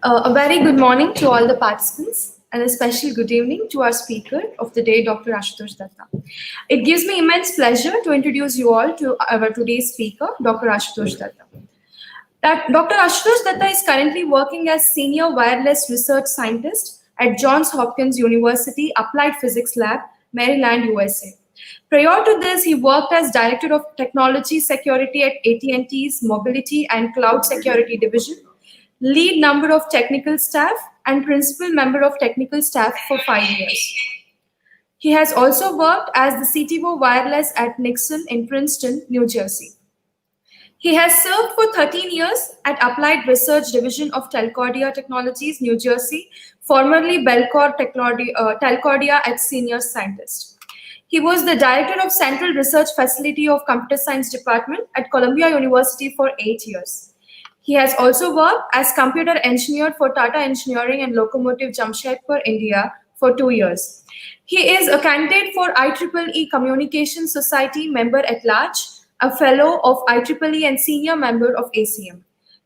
A very good morning to all the participants and a special good evening to our speaker of the day, Dr. Ashutosh Dutta. It gives me immense pleasure to introduce you all to our today's speaker, Dr. Ashutosh Dutta. Dr. Ashutosh Dutta is currently working as Senior Wireless Research Scientist at Johns Hopkins University Applied Physics Lab, Maryland, USA. Prior to this, he worked as Director of Technology Security at AT&T's Mobility and Cloud Security Division, lead number of technical staff, and principal member of technical staff for 5 years. He has also worked as the CTO Wireless at Nixon in Princeton, New Jersey. He has served for 13 years at Applied Research Division of Telcordia Technologies, New Jersey, formerly Belcor Telcordia as Senior Scientist. He was the Director of Central Research Facility of Computer Science Department at Columbia University for 8 years. He has also worked as computer engineer for Tata Engineering and Locomotive Jamshedpur, India for 2 years. He is a candidate for IEEE Communication Society member at large, a fellow of IEEE and senior member of ACM.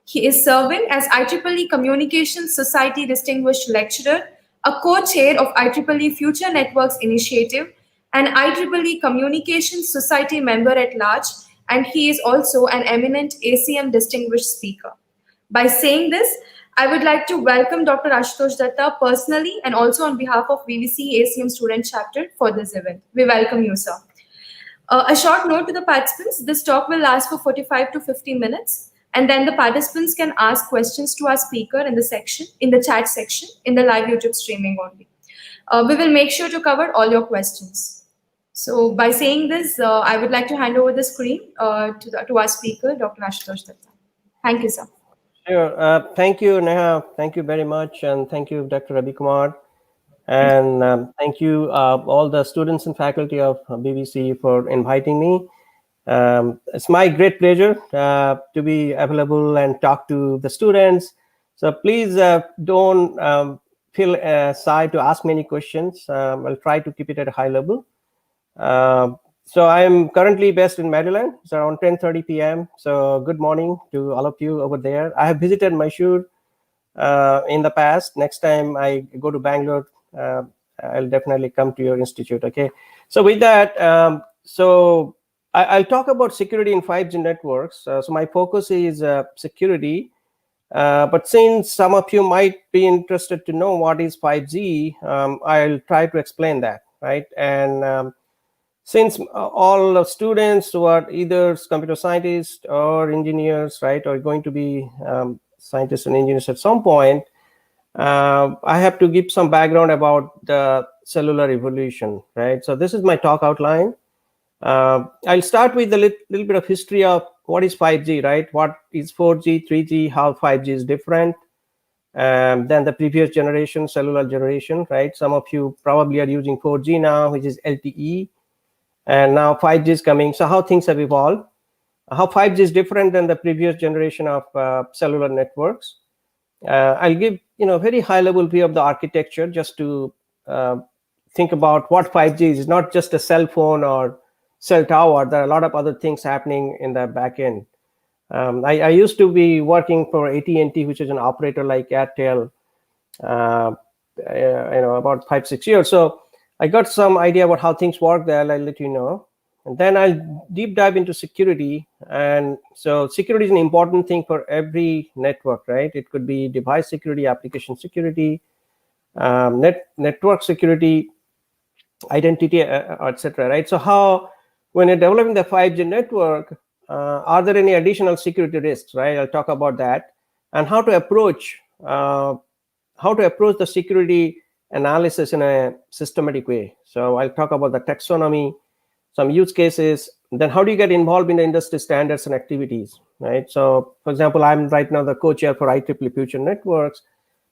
He is serving as IEEE Communications Society Distinguished Lecturer, a co-chair of IEEE Future Networks Initiative, an IEEE Communications Society member at large, and he is also an eminent ACM distinguished speaker. By saying this, I would like to welcome Dr. Ashutosh Dutta personally and also on behalf of VVCE ACM Student Chapter for this event. We welcome you, sir. A short note to the participants, this talk will last for 45 to 50 minutes, and then the participants can ask questions to our speaker in the chat section, in the live YouTube streaming only. We will make sure to cover all your questions. So by saying this, I would like to hand over the screen to our speaker, Dr. Ashutosh Dutta. Thank you, sir. Sure. Thank you, Neha. Thank you very much. And thank you, Dr. Ravi Kumar. And thank you, all the students and faculty of BBC for inviting me. It's my great pleasure to be available and talk to the students. So please don't feel shy to ask many questions. I'll try to keep it at a high level. So I am currently based in Maryland. It's around 10:30 p.m. So good morning to all of you over there. I have visited Mysore in the past. Next time I go to Bangalore, I'll definitely come to your institute. Okay. So with that, I'll talk about security in 5G networks. So my focus is security. But since some of you might be interested to know what is 5G, I'll try to explain that, right? And since all the students who are either computer scientists or engineers, right, are going to be scientists and engineers at some point, I have to give some background about the cellular evolution, right? So this is my talk outline. I'll start with a little bit of history of what is 5G, right? What is 4G, 3G, how 5G is different than the previous generation, cellular generation, right? Some of you probably are using 4G now, which is LTE. And now 5G is coming. So how things have evolved, how 5G is different than the previous generation of cellular networks. I'll give a very high level view of the architecture just to think about what 5G is. It's not just a cell phone or cell tower. There are a lot of other things happening in the back end. I used to be working for AT&T, which is an operator like Airtel, about 5-6 years. So I got some idea about how things work there. I'll let you know. And then I'll deep dive into security. And so security is an important thing for every network, right? It could be device security, application security, network security, identity, etc. Right? So how, when you're developing the 5G network, are there any additional security risks, right? I'll talk about that. And how to approach the security analysis in a systematic way. So I'll talk about the taxonomy, some use cases, then how do you get involved in the industry standards and activities, right? So for example, I'm right now the co-chair for IEEE Future Networks.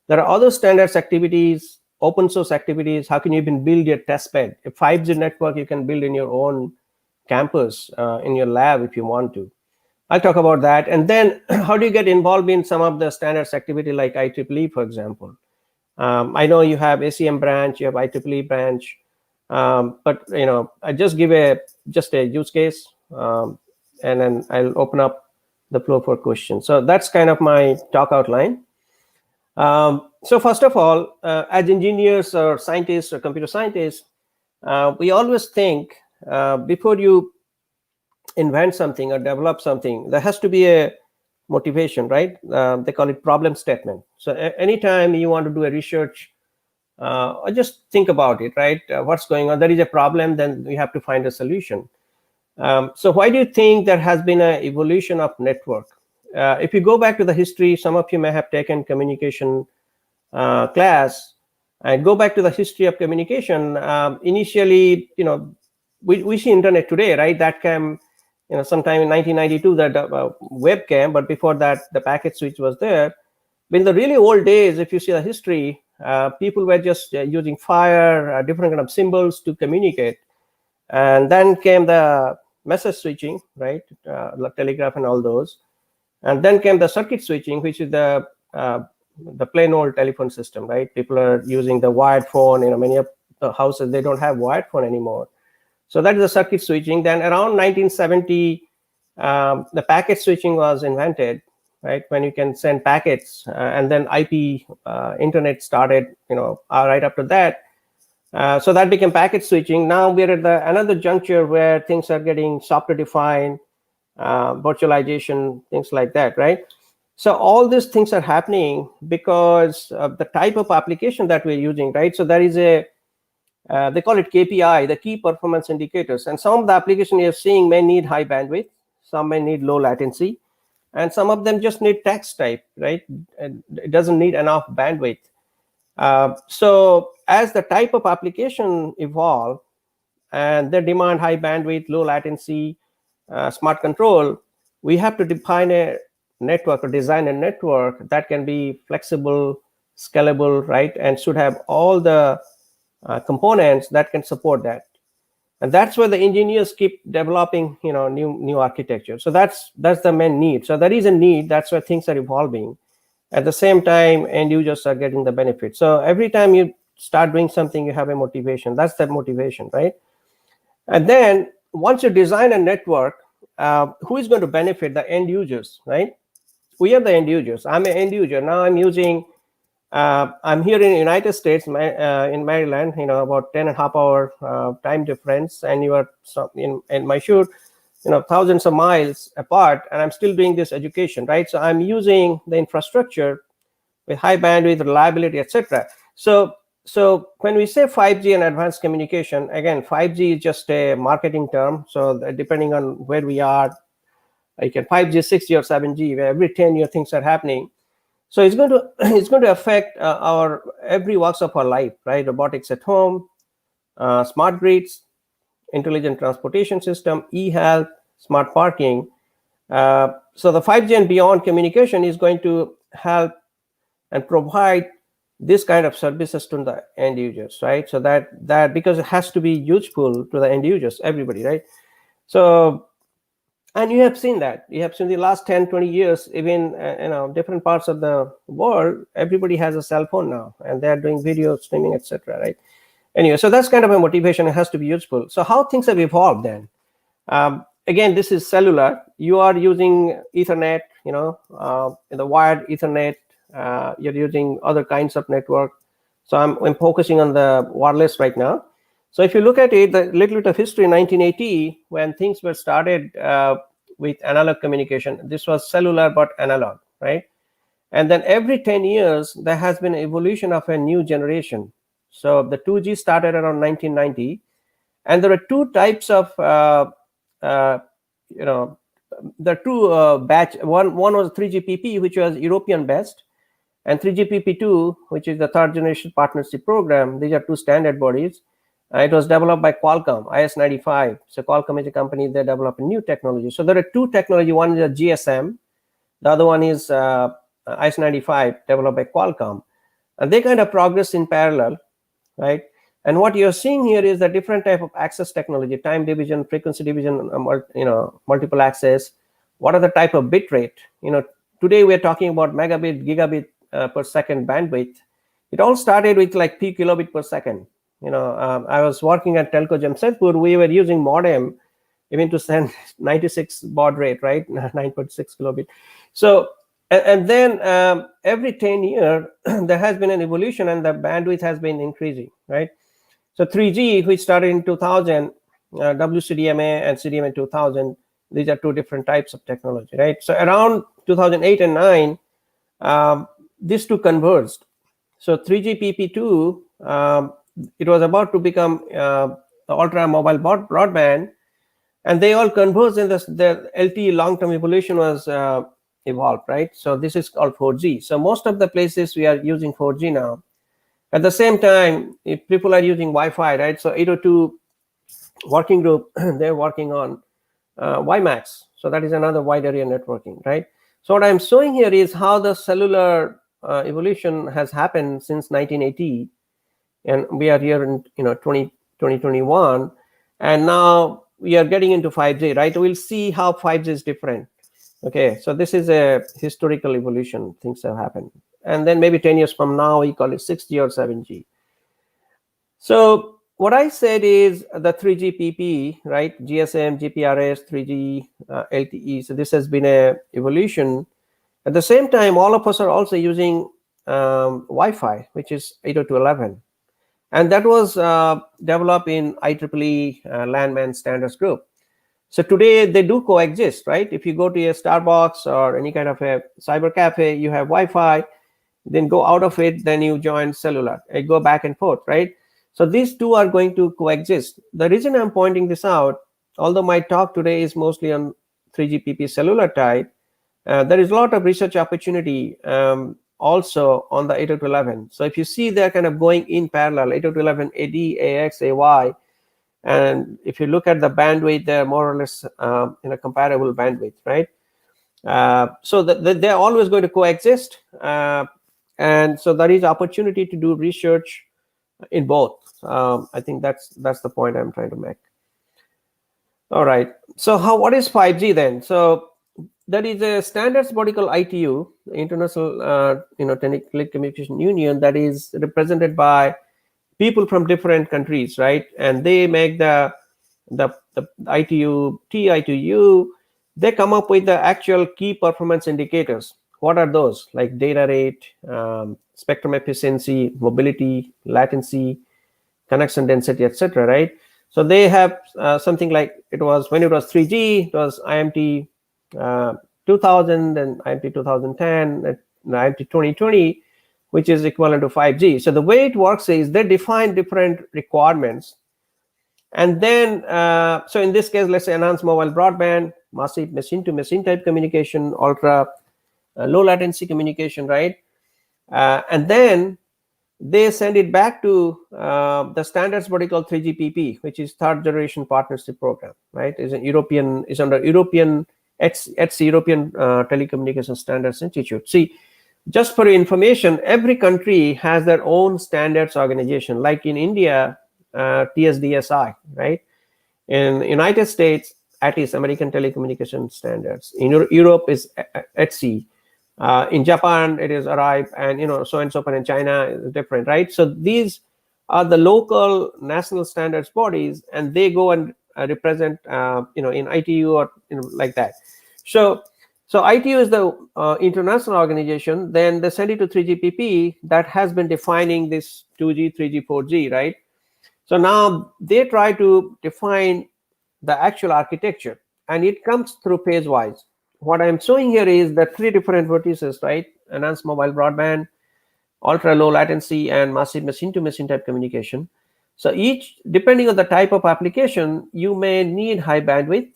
There are other standards activities, open source activities. How can you even build your test bed? A 5G network you can build in your own campus, in your lab if you want to. I'll talk about that. And then how do you get involved in some of the standards activity like IEEE, for example? I know you have ACM branch, you have IEEE branch, but I just give a use case, and then I'll open up the floor for questions. So that's kind of my talk outline. So first of all, as engineers or scientists or computer scientists, we always think before you invent something or develop something, there has to be a motivation, right? They call it problem statement. So anytime you want to do a research, or just think about it, right? What's going on? There is a problem, then we have to find a solution. So why do you think there has been an evolution of network? If you go back to the history, some of you may have taken communication class, and go back to the history of communication. Initially, we see internet today, right? That came, sometime in 1992, that web came, but before that, the packet switch was there. In the really old days, if you see the history, people were just using fire, different kind of symbols to communicate. And then came the message switching, right? Telegraph and all those. And then came the circuit switching, which is the plain old telephone system, right? People are using the wired phone. Many of the houses, they don't have wired phone anymore. So that is the circuit switching. Then around 1970, the packet switching was invented, right? When you can send packets, and then IP internet started, right after that. So that became packet switching. Now we're at another juncture where things are getting software defined, virtualization, things like that, right? So all these things are happening because of the type of application that we're using, right? So there is they call it KPI, the key performance indicators. And some of the application you're seeing may need high bandwidth, some may need low latency, and some of them just need text type, right? It doesn't need enough bandwidth. So as the type of application evolve and they demand high bandwidth, low latency, smart control, we have to define a network or design a network that can be flexible, scalable, right? And should have all the components that can support that. And that's where the engineers keep developing, new architecture. So that's the main need. So there is a need. That's where things are evolving. At the same time, end users are getting the benefit. So every time you start doing something, you have a motivation. That's that motivation, right? And then once you design a network, who is going to benefit? The end users, right? We are the end users. I'm an end user. Now I'm using, I'm here in the United States, in Maryland, about 10.5-hour time difference, and you are in Mysore, thousands of miles apart, and I'm still doing this education, right? So I'm using the infrastructure with high bandwidth, reliability, etc. So when we say 5G and advanced communication, again, 5G is just a marketing term. So depending on where we are, like at 5G, 6G, or 7G, where every 10 year things are happening. So it's going to affect our every walks of our life, right? Robotics at home, smart grids, intelligent transportation system, e-health, smart parking. So the 5G and beyond communication is going to help and provide this kind of services to the end users, right? So that because it has to be useful to the end users, everybody, right? So, and you have seen that. You have seen the last 10, 20 years, even different parts of the world, everybody has a cell phone now, and they're doing video streaming, etc., right? Anyway, so that's kind of a motivation. It has to be useful. So how things have evolved then? Again, this is cellular. You are using Ethernet, the wired Ethernet. You're using other kinds of network. So I'm focusing on the wireless right now. So if you look at it, the little bit of history, 1980, when things were started with analog communication, this was cellular but analog, right? And then every 10 years, there has been an evolution of a new generation. So the 2G started around 1990, and there are two types of, there are two batch. One was 3GPP, which was European based, and 3GPP2, which is the third generation partnership program. These are two standard bodies. It was developed by Qualcomm, IS95. So Qualcomm is a company that developed a new technology. So there are two technology. One is a GSM. The other one is IS95, developed by Qualcomm. And they kind of progress in parallel, right? And what you're seeing here is the different type of access technology, time division, frequency division, multiple access. What are the type of bit rate? Today we're talking about megabit, gigabit per second bandwidth. It all started with like p kilobit per second. I was working at Telco Jamshedpur. We were using modem even to send 96 baud rate, right? 9.6 kilobit. So And then every 10 years, there has been an evolution and the bandwidth has been increasing, right? So 3G, which started in 2000, WCDMA and CDMA 2000, these are two different types of technology, right? So around 2008 and 9, these two converged. So 3GPP2, it was about to become the ultra mobile broadband, and they all converged in this. The LTE long-term evolution was evolved, right? So this is called 4G. So most of the places we are using 4G now. At the same time, if people are using Wi-Fi, right? So 802 working group, they're working on WiMAX. So that is another wide area networking, right? So what I'm showing here is how the cellular evolution has happened since 1980, and we are here in 2021, and now we are getting into 5G, right? We'll see how 5G is different. Okay, so this is a historical evolution. Things have happened, and then maybe 10 years from now, we call it 6G or 7G. So what I said is the 3GPP, right? GSM, GPRS, 3G, LTE. So this has been a evolution. At the same time, all of us are also using Wi-Fi, which is 802.11. And that was developed in IEEE LAN-MAN standards group. So today they do coexist, right? If you go to a Starbucks or any kind of a cyber cafe, you have Wi-Fi, then go out of it, then you join cellular, and go back and forth, right? So these two are going to coexist. The reason I'm pointing this out, although my talk today is mostly on 3GPP cellular type, there is a lot of research opportunity also on the 802.11. So if you see, they're kind of going in parallel, 802.11 AD, AX, AY, and if you look at the bandwidth, they're more or less in a comparable bandwidth, right? So they're always going to coexist, and so there is opportunity to do research in both. I think that's the point I'm trying to make. All right. So what is 5G then? So there is a standards body called ITU, International Telecommunication Union, that is represented by people from different countries, right? And they make the ITU, TITU. They come up with the actual key performance indicators. What are those? Like data rate, spectrum efficiency, mobility, latency, connection density, etc. Right? So they have something like, it was when it was 3G, it was IMT 2000 and IMT 2010, and IMT 2020, which is equivalent to 5G. So the way it works is they define different requirements. And then, so in this case, let's say enhanced mobile broadband, massive machine-to-machine type communication, ultra low latency communication, right? And then they send it back to the standards body called 3GPP, which is third generation partnership program, right? Is under European, it's European Telecommunication Standards Institute. See, just for your information, every country has their own standards organization. Like in India, TSDSI, right? In United States, ATIS, American Telecommunication Standards. In Europe is ETSI. In Japan, it is ARIVE, and so and so on. In China, is different, right? So these are the local national standards bodies, and they go and represent, in ITU or like that. So ITU is the international organization. Then they send it to 3GPP that has been defining this 2G, 3G, 4G, right? So now they try to define the actual architecture, and it comes through phase-wise. What I'm showing here is the three different vertices, right? Enhanced mobile broadband, ultra low latency, and massive machine-to-machine type communication. So each, depending on the type of application, you may need high bandwidth.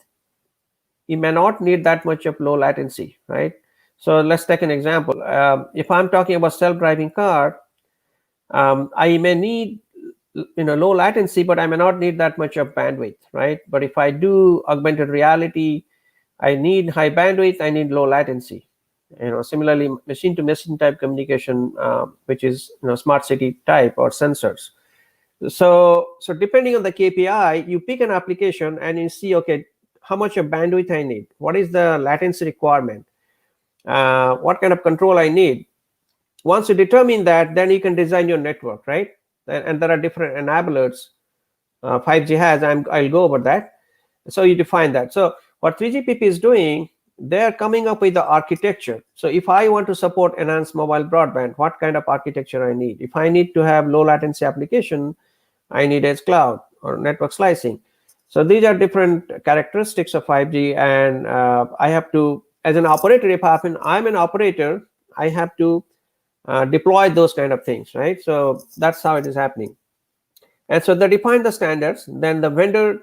You may not need that much of low latency, right? So let's take an example. If I'm talking about self-driving car, I may need low latency, but I may not need that much of bandwidth, right? But if I do augmented reality, I need high bandwidth, I need low latency. Similarly, machine-to-machine type communication, which is smart city type or sensors. So depending on the KPI, you pick an application and you see, okay, how much of bandwidth I need, what is the latency requirement, what kind of control I need. Once you determine that, then you can design your network, right? And there are different enablers 5G has. I'll go over that. So you define that. So what 3GPP is doing, they're coming up with the architecture. So if I want to support enhanced mobile broadband, what kind of architecture I need? If I need to have low latency application, I need edge cloud or network slicing. So these are different characteristics of 5G, and I have to, as an operator, if I'm an operator, I have to deploy those kind of things, right? So that's how it is happening. And so they define the standards, then the vendor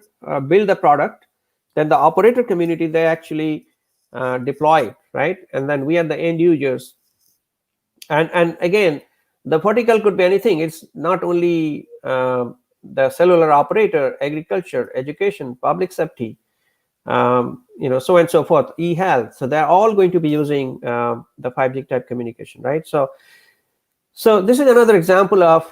build the product, then the operator community, they actually deploy it, right? And then we are the end users. And again, the vertical could be anything. It's not only the cellular operator, agriculture, education, public safety, so on and so forth, e-health. So they're all going to be using the 5G type communication, right? So this is another example of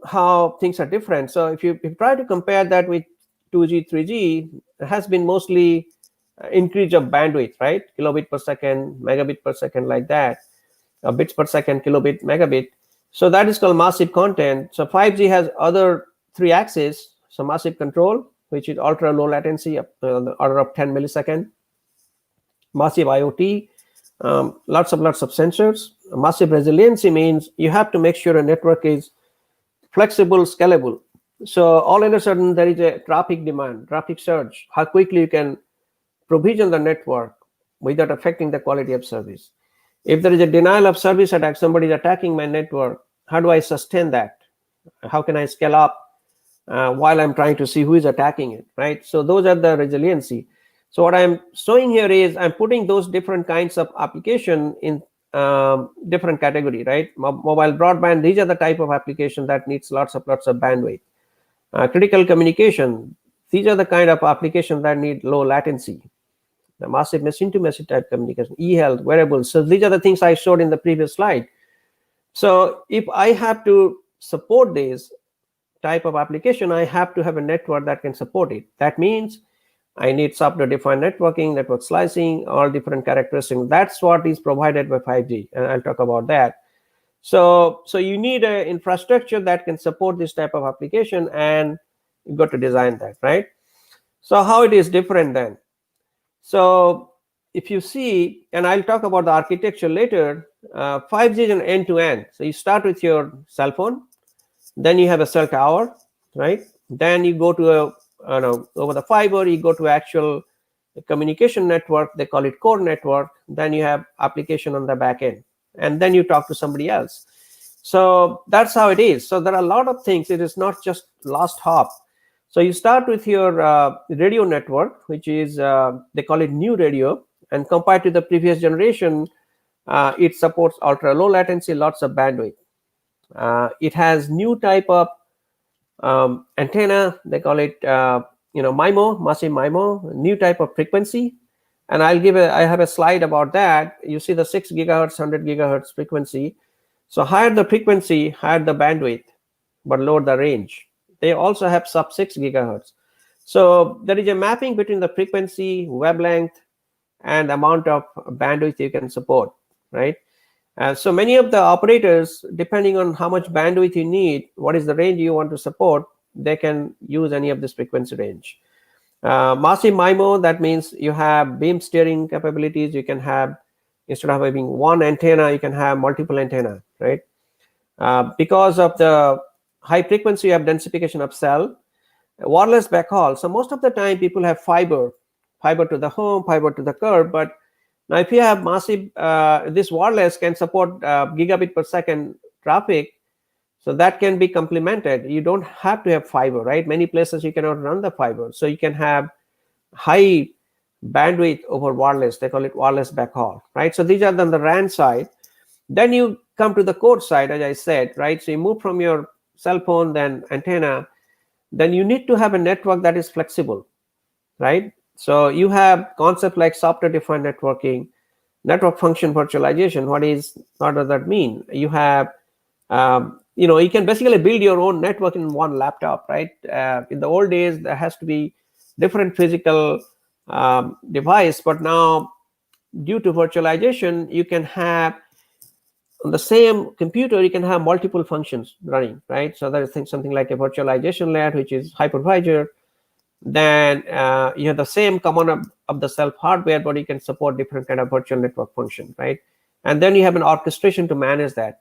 how things are different. So if you try to compare that with 2G, 3G, it has been mostly increase of bandwidth, right? Kilobit per second, megabit per second, like that, bits per second, kilobit, megabit. So that is called massive content. So 5G has other three axes. So massive control, which is ultra low latency, up on the order of 10 millisecond. Massive IoT, lots of sensors. Massive resiliency means you have to make sure a network is flexible, scalable. So all of a sudden there is a traffic demand, traffic surge, how quickly you can provision the network without affecting the quality of service. If there is a denial of service attack, somebody is attacking my network, how do I sustain that? How can I scale up while I'm trying to see who is attacking it, right? So those are the resiliency. So what I'm showing here is I'm putting those different kinds of application in different category, right? Mobile broadband, these are the type of application that needs lots of bandwidth. Critical communication, these are the kind of application that need low latency. The massive machine-to-machine type communication, e-health, wearables. So these are the things I showed in the previous slide. So if I have to support this type of application, I have to have a network that can support it. That means I need software-defined networking, network slicing, all different characteristics. That's what is provided by 5G, and I'll talk about that. So you need an infrastructure that can support this type of application, and you got to design that, right? So how it is different then? So if you see, and I'll talk about the architecture later, 5G is an end-to-end. So you start with your cell phone, then you have a cell tower, right? Then you go to over the fiber, you go to actual communication network, they call it core network. Then you have application on the back end, and then you talk to somebody else. So that's how it is. So there are a lot of things. It is not just last hop. So you start with your radio network, which is they call it new radio, and compared to the previous generation, it supports ultra low latency, lots of bandwidth. It has new type of antenna, they call it MIMO, massive MIMO, new type of frequency. And I have a slide about that. You see the 6 gigahertz, 100 gigahertz frequency. So higher the frequency, higher the bandwidth, but lower the range. They also have sub 6 gigahertz. So there is a mapping between the frequency, wavelength, and amount of bandwidth you can support, right? So many of the operators, depending on how much bandwidth you need, what is the range you want to support, they can use any of this frequency range. Massive MIMO, that means you have beam steering capabilities. You can have, instead of having one antenna, you can have multiple antenna, right? Because of the high frequency, you have densification of cell, wireless backhaul. So most of the time people have fiber to the home, fiber to the curb, but now, if you have massive, this wireless can support gigabit per second traffic, so that can be complemented. You don't have to have fiber, right? Many places you cannot run the fiber, so you can have high bandwidth over wireless. They call it wireless backhaul, right? So these are on the RAN side. Then you come to the core side, as I said, right? So you move from your cell phone, then antenna, then you need to have a network that is flexible, right? So you have concept like software-defined networking, network function virtualization. What does that mean? You have, you can basically build your own network in one laptop, right? In the old days, there has to be different physical device, but now due to virtualization, you can have on the same computer, you can have multiple functions running, right? So there is something like a virtualization layer, which is hypervisor. then you have the same common of the self hardware, but you can support different kind of virtual network function, right? And then you have an orchestration to manage that.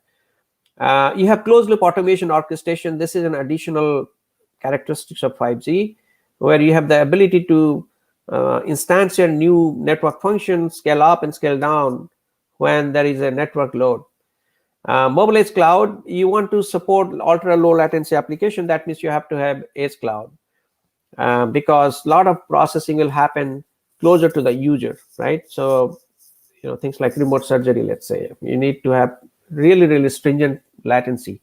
You have closed loop automation orchestration. This is an additional characteristics of 5G, where you have the ability to instantiate new network functions, scale up and scale down when there is a network load. Mobile edge cloud, you want to support ultra low latency application. That means you have to have edge cloud, because a lot of processing will happen closer to the user, right? So things like remote surgery, let's say, you need to have really stringent latency.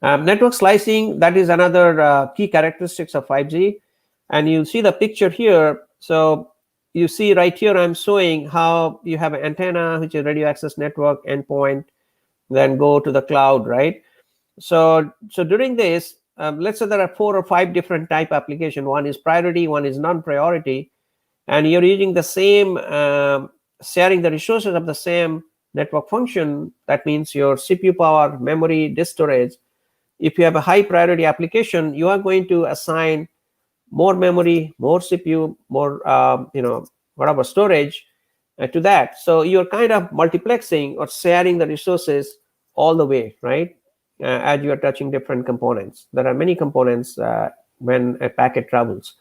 Network slicing, that is another key characteristics of 5G, and you see the picture here. So you see right here, I'm showing how you have an antenna, which is radio access network endpoint, then go to the cloud, right? So during this, let's say there are 4 or 5 different type application. One is priority, one is non-priority, and you're using the same, sharing the resources of the same network function. That means your CPU power, memory, disk storage. If you have a high priority application, you are going to assign more memory, more CPU, more whatever storage to that. So you're kind of multiplexing or sharing the resources all the way, right? As you are touching different components. There are many components when a packet travels.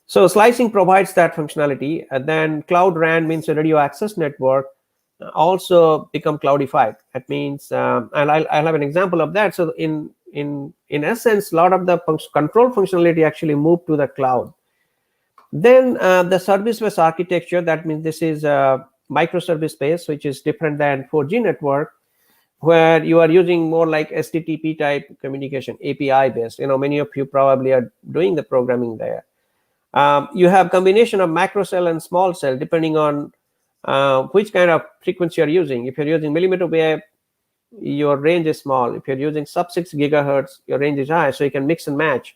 So slicing provides that functionality. And then CloudRAN means a radio access network also become cloudified. That means, and I'll have an example of that. So in essence, a lot of the control functionality actually moved to the cloud. Then the service-based architecture, that means this is microservice based, which is different than 4G network, where you are using more like HTTP type communication, API based. Many of you probably are doing the programming there. You have combination of macro cell and small cell, depending on which kind of frequency you're using. If you're using millimeter wave, your range is small. If you're using sub 6 gigahertz, your range is high, so you can mix and match.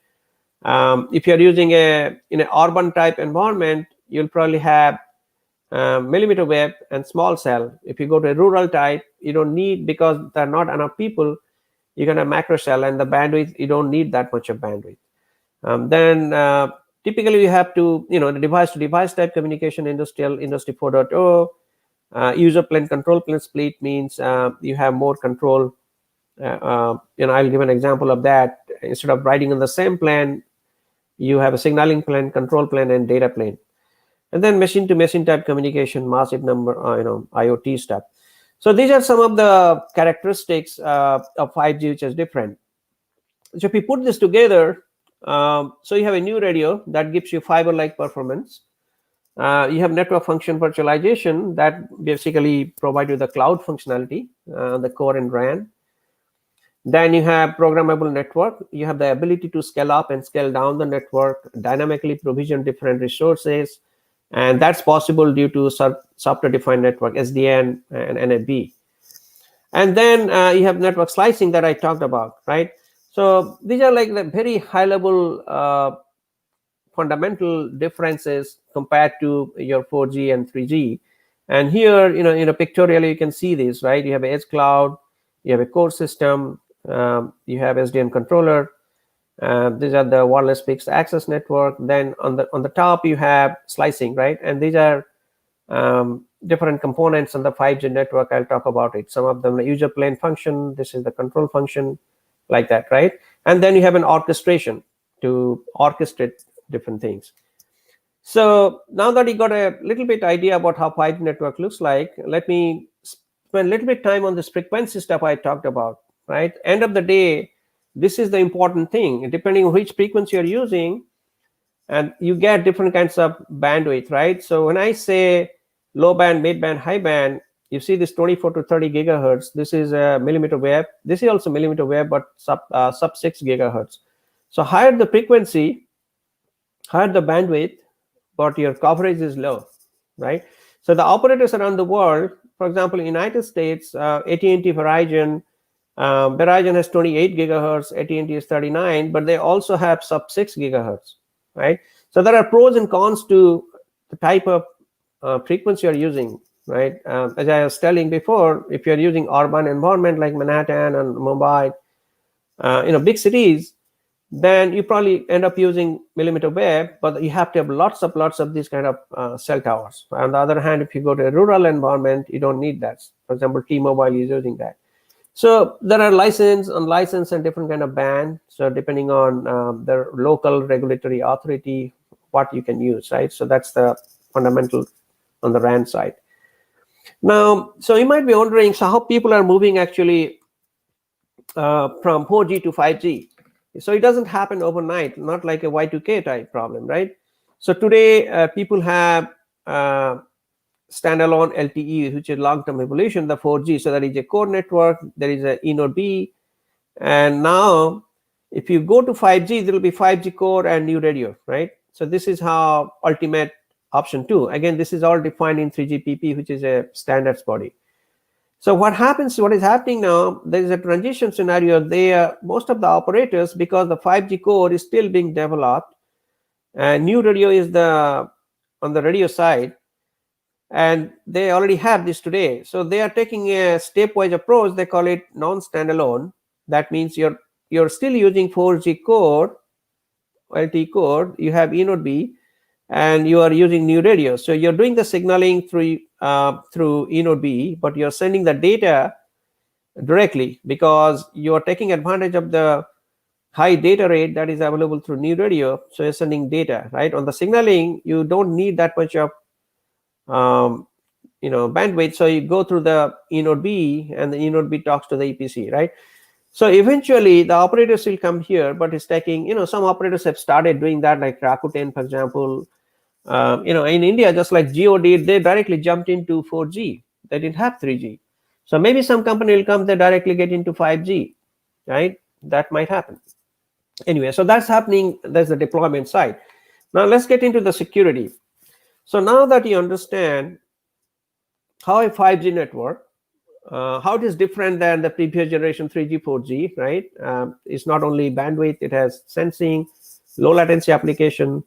If you're using in an urban type environment, you'll probably have millimeter wave and small cell. If you go to a rural type, you don't need, because there are not enough people, you're going to macro cell, and the bandwidth, you don't need that much of bandwidth. Then typically you have to, the device to device type communication, industry 4.0, user plane control plane split means you have more control. I'll give an example of that. Instead of writing on the same plane, you have a signaling plane, control plane, and data plane. And then machine to machine type communication, massive number, IoT stuff. So these are some of the characteristics of 5G which is different. So if you put this together, so you have a new radio that gives you fiber-like performance. You have network function virtualization that basically provide you the cloud functionality, the core and RAN. Then you have programmable network. You have the ability to scale up and scale down the network, dynamically provision different resources. And that's possible due to software-defined network, SDN and NFV. And then you have network slicing that I talked about, right? So these are like the very high-level fundamental differences compared to your 4G and 3G. And here, pictorially, you can see this, right? You have edge cloud, you have a core system, you have SDN controller. These are the wireless fixed access network. Then on the top you have slicing, right? And these are different components on the 5G network. I'll talk about it. Some of them the user plane function. This is the control function, like that, right? And then you have an orchestration to orchestrate different things. So now that you got a little bit idea about how 5G network looks like, let me spend a little bit time on this frequency stuff I talked about, right? End of the day, this is the important thing. Depending on which frequency you're using, and you get different kinds of bandwidth, right? So when I say low band, mid band, high band, you see this 24 to 30 gigahertz. This is a millimeter wave. This is also millimeter wave, but sub 6 gigahertz. So higher the frequency, higher the bandwidth, but your coverage is low, right? So the operators around the world, for example, in the United States, AT&T, Verizon, Verizon has 28 gigahertz, AT&T is 39, but they also have sub 6 gigahertz, right? So there are pros and cons to the type of frequency you're using, right? As I was telling before, if you're using urban environment like Manhattan and Mumbai, big cities, then you probably end up using millimeter wave, but you have to have lots of these kind of cell towers. On the other hand, if you go to a rural environment, you don't need that. For example, T-Mobile is using that. So there are licensed, unlicensed, and different kind of band. So depending on the local regulatory authority, what you can use, right? So that's the fundamental on the RAN side. Now, so you might be wondering, so how people are moving actually from 4G to 5G. So it doesn't happen overnight, not like a Y2K type problem, right? So today people have standalone LTE, which is long-term evolution, the 4G. So there is a core network, there is a E node B, and now if you go to 5G, there will be 5G core and new radio, right? So this is how ultimate option 2. Again, this is all defined in 3GPP, which is a standards body. So what is happening now, there is a transition scenario there. Most of the operators, because the 5G core is still being developed, and new radio is on the radio side, and they already have this today. So they are taking a stepwise approach. They call it non-standalone. That means you're still using 4G core, LTE core. You have E node B, and you are using new radio. So you're doing the signaling through E node B, but you're sending the data directly because you are taking advantage of the high data rate that is available through new radio. So you're sending data, right? On the signaling, you don't need that much of bandwidth. So you go through the E node B, and the E node B talks to the EPC, right? So eventually the operators will come here, but it's taking, some operators have started doing that, like Rakuten, for example. In India, just like Jio did, they directly jumped into 4G. They didn't have 3G. So maybe some company will come, they directly get into 5G, right? That might happen. Anyway, so that's happening. There's the deployment side. Now let's get into the security. So now that you understand how a 5G network, how it is different than the previous generation 3G, 4G, right? It's not only bandwidth, it has sensing, low latency application.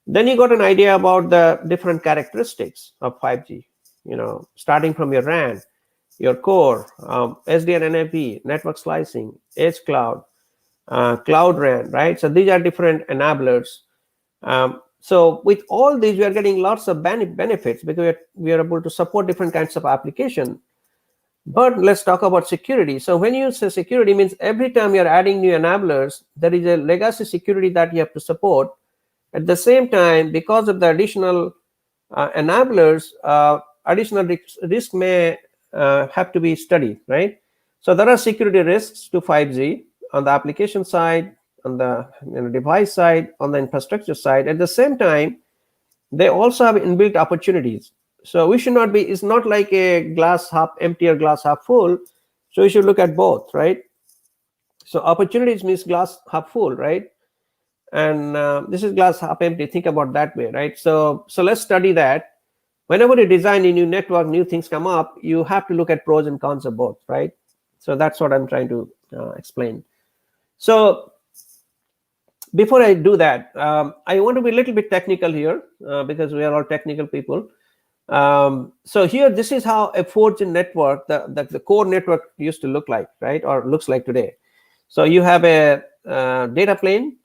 Then you got an idea about the different characteristics of 5G, starting from your RAN, your core, SDNP, network slicing, edge cloud, CloudRAN, right? So these are different enablers. So with all these, we are getting lots of benefits because we are able to support different kinds of application. But let's talk about security. So when you say security, means every time you're adding new enablers, there is a legacy security that you have to support. At the same time, because of the additional enablers, additional risk may have to be studied, right? So there are security risks to 5G on the application side, on the device side, on the infrastructure side. At the same time, they also have inbuilt opportunities. So we should not be, it's not like a glass half empty or glass half full. So we should look at both, right? So opportunities means glass half full, right? And this is glass half empty. Think about that way, right? So let's study that. Whenever you design a new network, new things come up, you have to look at pros and cons of both, right? So that's what I'm trying to explain. So before I do that, I want to be a little bit technical here because we are all technical people. So here, this is how a 4G network, the core network used to look like, right? Or looks like today. So you have a data plane,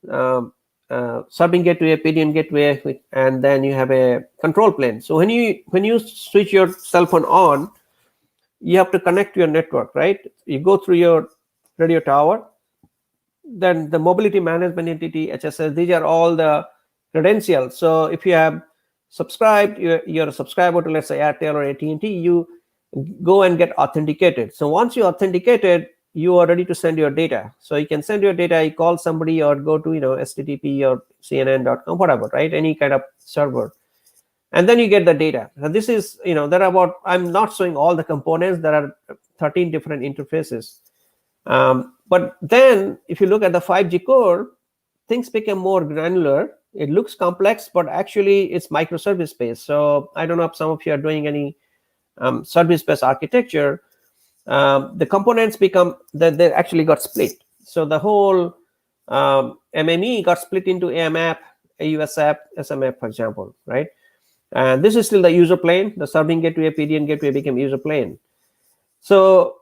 serving gateway, PDN gateway, and then you have a control plane. So when you switch your cell phone on, you have to connect to your network, right? You go through your radio tower, then the mobility management entity, HSS, these are all the credentials. So if you have subscribed, you're a subscriber to, let's say, Airtel or AT&T, you go and get authenticated. So once you're authenticated, you are ready to send your data. So you can send your data, you call somebody or go to HTTP or CNN.com, whatever, right? Any kind of server. And then you get the data. Now this is, there are about, I'm not showing all the components, there are 13 different interfaces. But then if you look at the 5G core, things become more granular. It looks complex, but actually it's microservice based. So I don't know if some of you are doing any service-based architecture. The components become that they actually got split. So the whole MME got split into AMAP, AUSAP, SMAP, for example, right? And this is still the user plane. The serving gateway, PDN gateway became user plane. So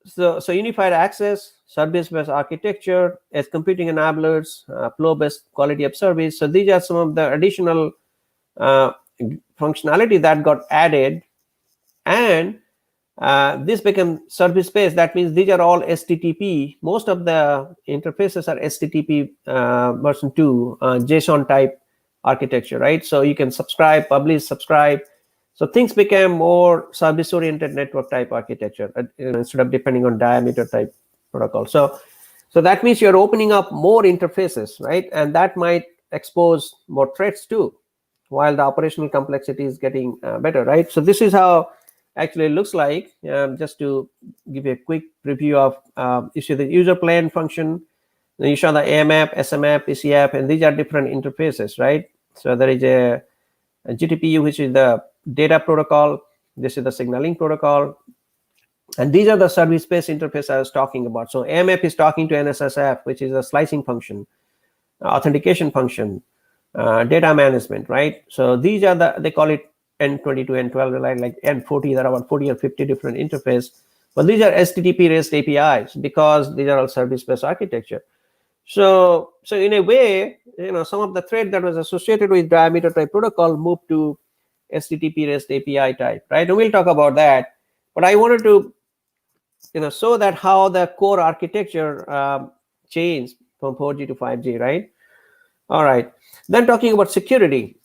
So unified access, service-based architecture, edge computing enablers, flow-based quality of service. So these are some of the additional functionality that got added, and this became service-based. That means these are all STTP. Most of the interfaces are STTP version 2 JSON type architecture, right? So you can subscribe, publish, subscribe. So things became more service-oriented network type architecture instead of depending on diameter type protocol. So that means you're opening up more interfaces, right? And that might expose more threats too, while the operational complexity is getting better, right? So this is how actually it looks like. Just to give you a quick preview of, you see the user plane function, then you show the AMAP, SMAP, ECAP, and these are different interfaces, right? So there is a GTPU, which is the data protocol. This is the signaling protocol. And these are the service-based interface I was talking about. So AMAP is talking to NSSF, which is a slicing function, authentication function, data management, right? So these are they call it N22, N12, like N40. There are about 40 or 50 different interfaces. But these are HTTP REST APIs because these are all service-based architecture. So in a way, some of the thread that was associated with diameter type protocol moved to HTTP REST API type, right? And we'll talk about that. But I wanted to, show that how the core architecture changed from 4G to 5G, right? All right. Then talking about security.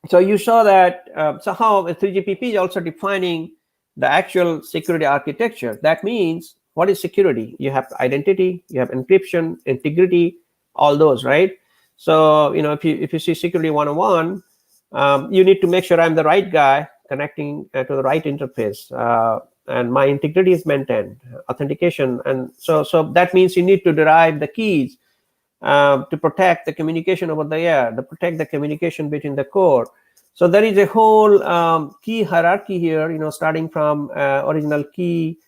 So you saw that so how 3GPP is also defining the actual security architecture. That means, what is security? You have identity, you have encryption, integrity, all those, right? So if you see security 101, you need to make sure I'm the right guy connecting to the right interface, and my integrity is maintained, authentication, and so that means you need to derive the keys to protect the communication over the air, to protect the communication between the core. So there is a whole key hierarchy here, starting from original key,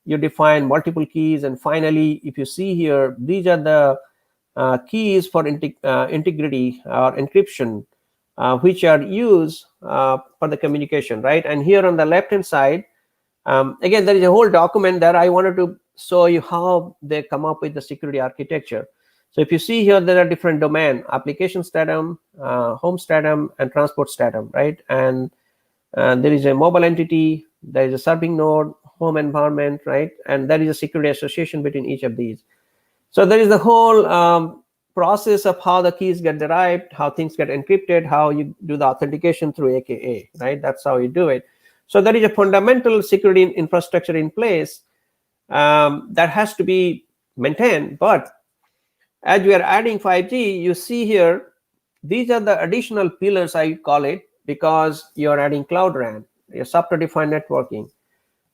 you define multiple keys, and finally, if you see here, these are the keys for integrity or encryption, which are used for the communication, right? And here on the left-hand side, again, there is a whole document that I wanted to show you how they come up with the security architecture. So if you see here, there are different domain: application stratum, home stratum, and transport stratum, right? And there is a mobile entity, there is a serving node, home environment, right? And there is a security association between each of these. So there is the whole process of how the keys get derived, how things get encrypted, how you do the authentication through AKA, right? That's how you do it. So there is a fundamental security infrastructure in place that has to be maintained. But as we are adding 5G, you see here, these are the additional pillars, I call it, because you're adding CloudRAN, your software-defined networking,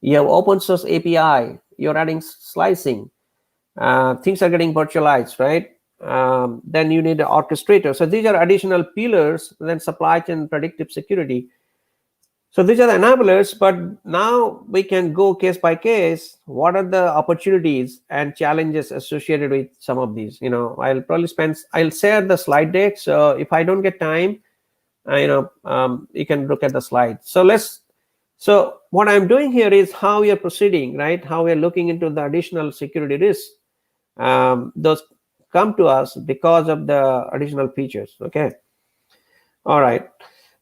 you have open source API, you're adding slicing, things are getting virtualized, right? Then you need an orchestrator. So these are additional pillars. Then supply chain predictive security. So these are the enablers, but now we can go case by case. What are the opportunities and challenges associated with some of these? I'll share the slide deck. So if I don't get time, you can look at the slide. So what I'm doing here is how we are proceeding, right? How we are looking into the additional security risks. Those come to us because of the additional features, okay? All right.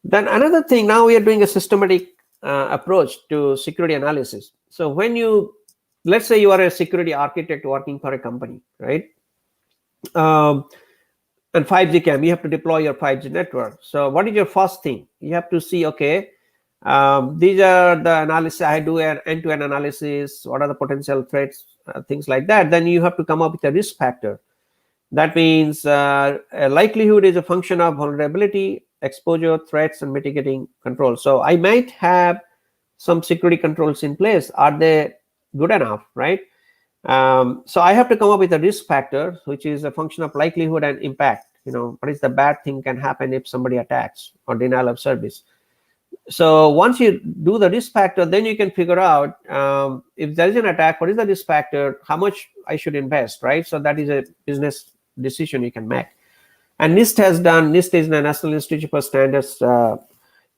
Then another thing, now we are doing a systematic approach to security analysis. So let's say you are a security architect working for a company, right? And 5G cam, you have to deploy your 5G network. So what is your first thing? You have to see, okay, these are the analysis. I do an end-to-end analysis. What are the potential threats, things like that. Then you have to come up with a risk factor. That means a likelihood is a function of vulnerability, exposure, threats, and mitigating controls. So I might have some security controls in place. Are they good enough, right? So I have to come up with a risk factor, which is a function of likelihood and impact. What is the bad thing can happen if somebody attacks or denial of service. So once you do the risk factor, then you can figure out if there is an attack, what is the risk factor, how much I should invest, right? So that is a business decision you can make. And NIST is the National Institute for Standards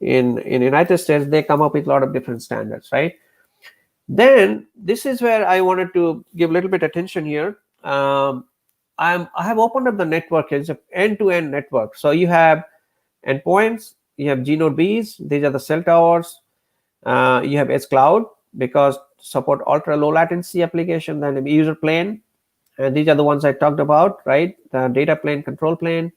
in United States. They come up with a lot of different standards, right? Then this is where I wanted to give a little bit attention here. I have opened up the network as an end-to-end network. So you have endpoints, you have G node Bs, these are the cell towers. You have edge cloud because support ultra low latency application, then a user plane, and these are the ones I talked about, right? The data plane, control plane.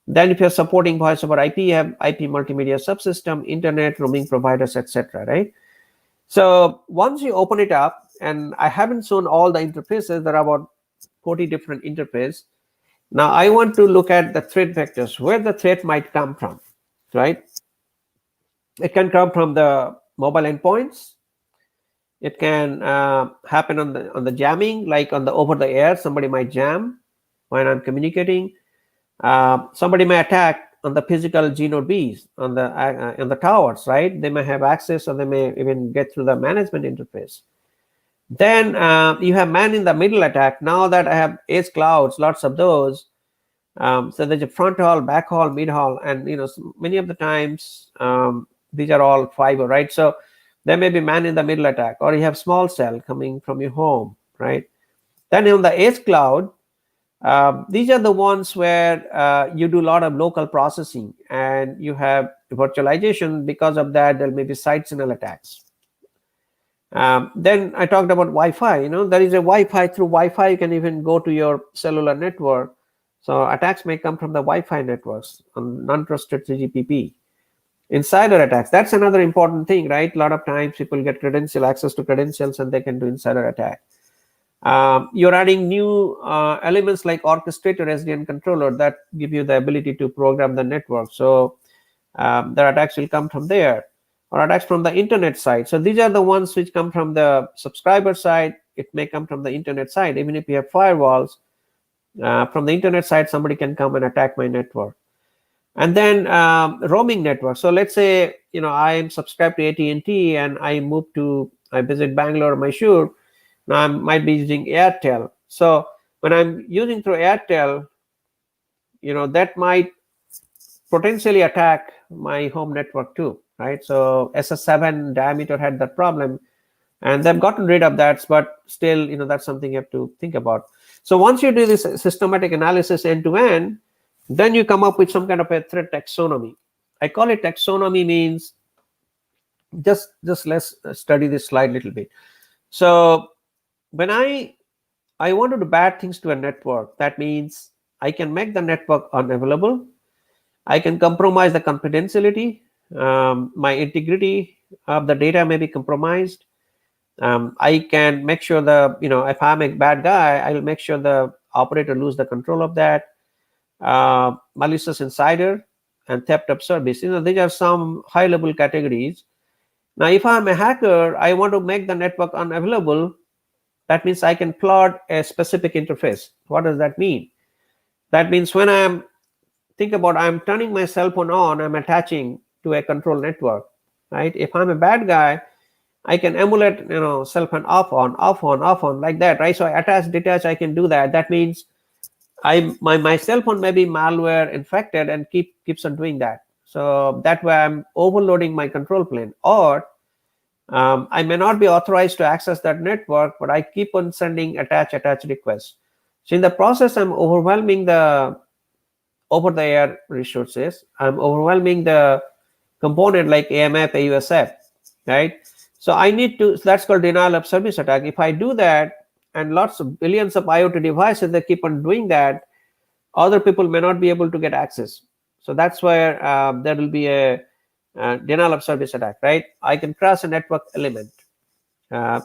Then if you're supporting voice over IP, you have IP multimedia subsystem, internet, roaming providers, etc., right? So once you open it up, and I haven't shown all the interfaces, there are about 40 different interfaces. Now I want to look at the threat vectors, where the threat might come from, right? It can come from the mobile endpoints. It can happen on the jamming, like on the over the air, somebody might jam when I'm communicating. Somebody may attack on the physical G node Bs on the towers, right? They may have access, or they may even get through the management interface. Then you have man in the middle attack. Now that I have edge clouds, lots of those. So there's a front haul, back haul, mid haul, and many of the times these are all fiber, right? So there may be man in the middle attack, or you have small cell coming from your home, right? Then on the edge cloud, these are the ones where you do a lot of local processing, and you have virtualization. Because of that, there may be side channel attacks. Then I talked about Wi-Fi. There is a Wi-Fi. Through Wi-Fi, you can even go to your cellular network. So attacks may come from the Wi-Fi networks on non-trusted 3GPP. Insider attacks, that's another important thing, right? A lot of times people get access to credentials, and they can do insider attack. You're adding new elements like orchestrator, SDN controller, that give you the ability to program the network. So the attacks will come from there, or attacks from the internet side. So these are the ones which come from the subscriber side. It may come from the internet side. Even if you have firewalls, from the internet side, somebody can come and attack my network. And then roaming network. So let's say I am subscribed to AT&T, and I visit Bangalore or Mysore. Now I might be using Airtel. So when I'm using through Airtel, that might potentially attack my home network too, right? So SS7 diameter had that problem, and they've gotten rid of that, but still, that's something you have to think about. So once you do this systematic analysis end to end, then you come up with some kind of a threat taxonomy. I call it taxonomy, means just let's study this slide a little bit. So when I want to do bad things to a network, that means I can make the network unavailable. I can compromise the confidentiality. My integrity of the data may be compromised. I can make sure if I'm a bad guy, I'll make sure the operator lose the control of that. Malicious insider and theft of service. These are some high-level categories. Now, if I'm a hacker, I want to make the network unavailable. That means I can plot a specific interface. What does that mean? That means when I'm turning my cell phone on, I'm attaching to a control network, right? If I'm a bad guy, I can emulate, cell phone off on like that, right? So I attach, detach, I can do that. That means my cell phone may be malware infected and keeps on doing that. So that way I'm overloading my control plane, or I may not be authorized to access that network, but I keep on sending attach requests. So in the process, I'm overwhelming the over-the-air resources. I'm overwhelming the component like AMF, AUSF, right? So I need to, that's called denial of service attack. If I do that, and lots of billions of IoT devices, they keep on doing that, other people may not be able to get access. So that's where there will be a denial of service attack, right? I can crash a network element,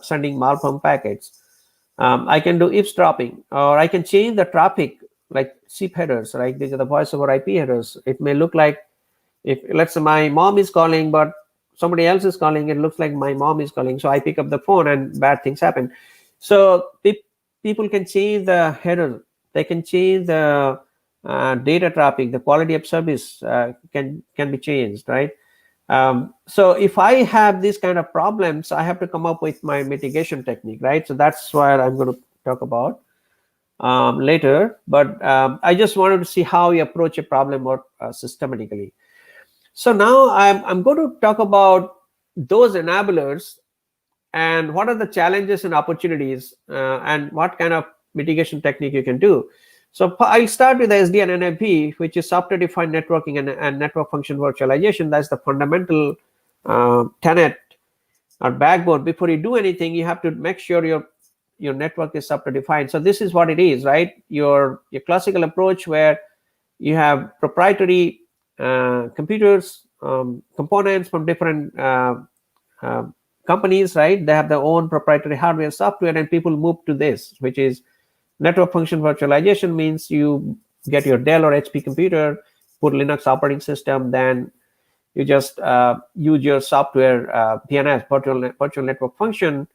sending malformed packets. I can do eavesdropping, or I can change the traffic, like SIP headers, right? These are the voice over IP headers. It may look like, if let's say my mom is calling, but somebody else is calling, it looks like my mom is calling. So I pick up the phone and bad things happen. So people can change the header. They can change the data traffic. The quality of service can be changed, right? So if I have these kind of problems, I have to come up with my mitigation technique, right? So that's what I'm going to talk about later. But I just wanted to see how you approach a problem more systematically. So now I'm going to talk about those enablers and what are the challenges and opportunities, and what kind of mitigation technique you can do. So I'll start with the SDNP, which is software-defined networking and network function virtualization. That's the fundamental tenet or backbone. Before you do anything, you have to make sure your network is software-defined. So this is what it is, right? Your classical approach where you have proprietary computers, components from different companies, right? They have their own proprietary hardware, software, and people move to this, which is network function virtualization. Means you get your Dell or HP computer, put Linux operating system, then you just use your software PNS, virtual network function,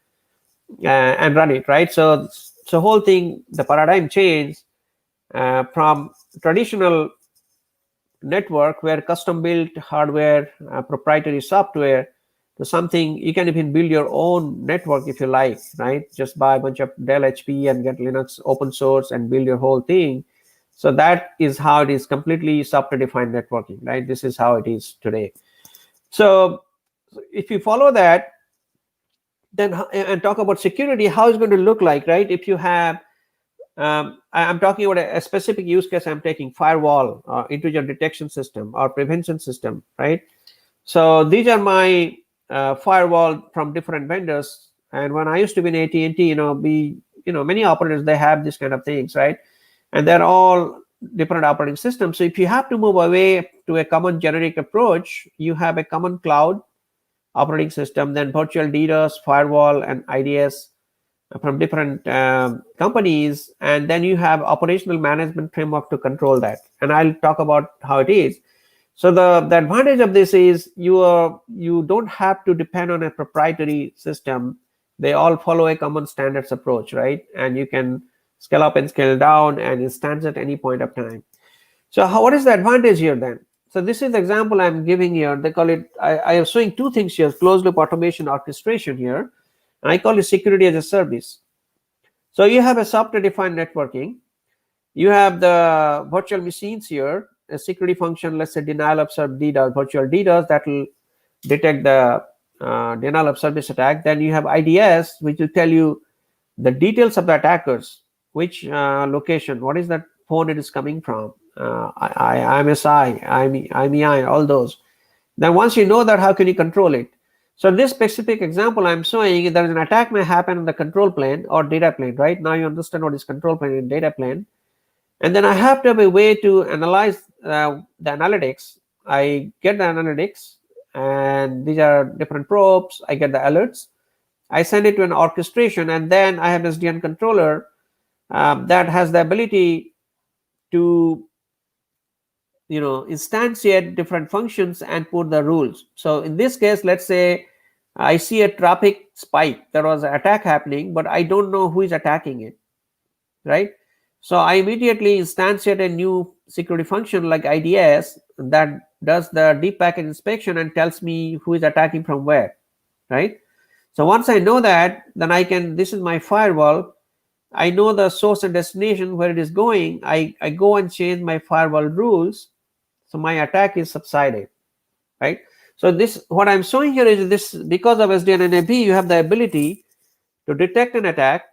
and run it, right? So whole thing, the paradigm change from traditional network where custom built hardware, proprietary software, to something you can even build your own network if you like, right? Just buy a bunch of Dell HP and get Linux open source and build your whole thing. So that is how it is, completely software defined networking, right? This is how it is today. So if you follow that, then and talk about security, how it's going to look like, right? If you have I'm talking about a specific use case. I'm taking firewall, intrusion detection system, or prevention system, right? So these are my firewall from different vendors. And when I used to be in AT&T, many operators, they have this kind of things, right? And they're all different operating systems. So if you have to move away to a common generic approach, you have a common cloud operating system, then virtual DDoS, firewall, and IDS from different companies, and then you have operational management framework to control that. And I'll talk about how it is. So the advantage of this is you don't have to depend on a proprietary system. They all follow a common standards approach, right? And you can scale up and scale down and instance at any point of time. So what is the advantage here then? So this is the example I'm giving here. They call it, I am showing two things here, closed loop automation orchestration here. And I call it security as a service. So you have a software-defined networking. You have the virtual machines here, a security function, let's say denial of service DDoS, virtual DDoS, that will detect the denial of service attack. Then you have IDS, which will tell you the details of the attackers, which location, what is that phone it is coming from, IMSI, IMEI, all those. Then once you know that, how can you control it? So in this specific example I'm showing, there is an attack may happen in the control plane or data plane, right? Now you understand what is control plane and data plane. And then I have to have a way to analyze the analytics. I get the analytics, and these are different probes. I get the alerts. I send it to an orchestration, and then I have SDN controller that has the ability to instantiate different functions and put the rules. So in this case, let's say I see a traffic spike. There was an attack happening, but I don't know who is attacking it, right? So I immediately instantiate a new security function like IDS that does the deep packet inspection and tells me who is attacking from where, right? So once I know that, then I can, this is my firewall. I know the source and destination where it is going. I go and change my firewall rules. So my attack is subsided, right? So this, what I'm showing here is this, because of SDNP, you have the ability to detect an attack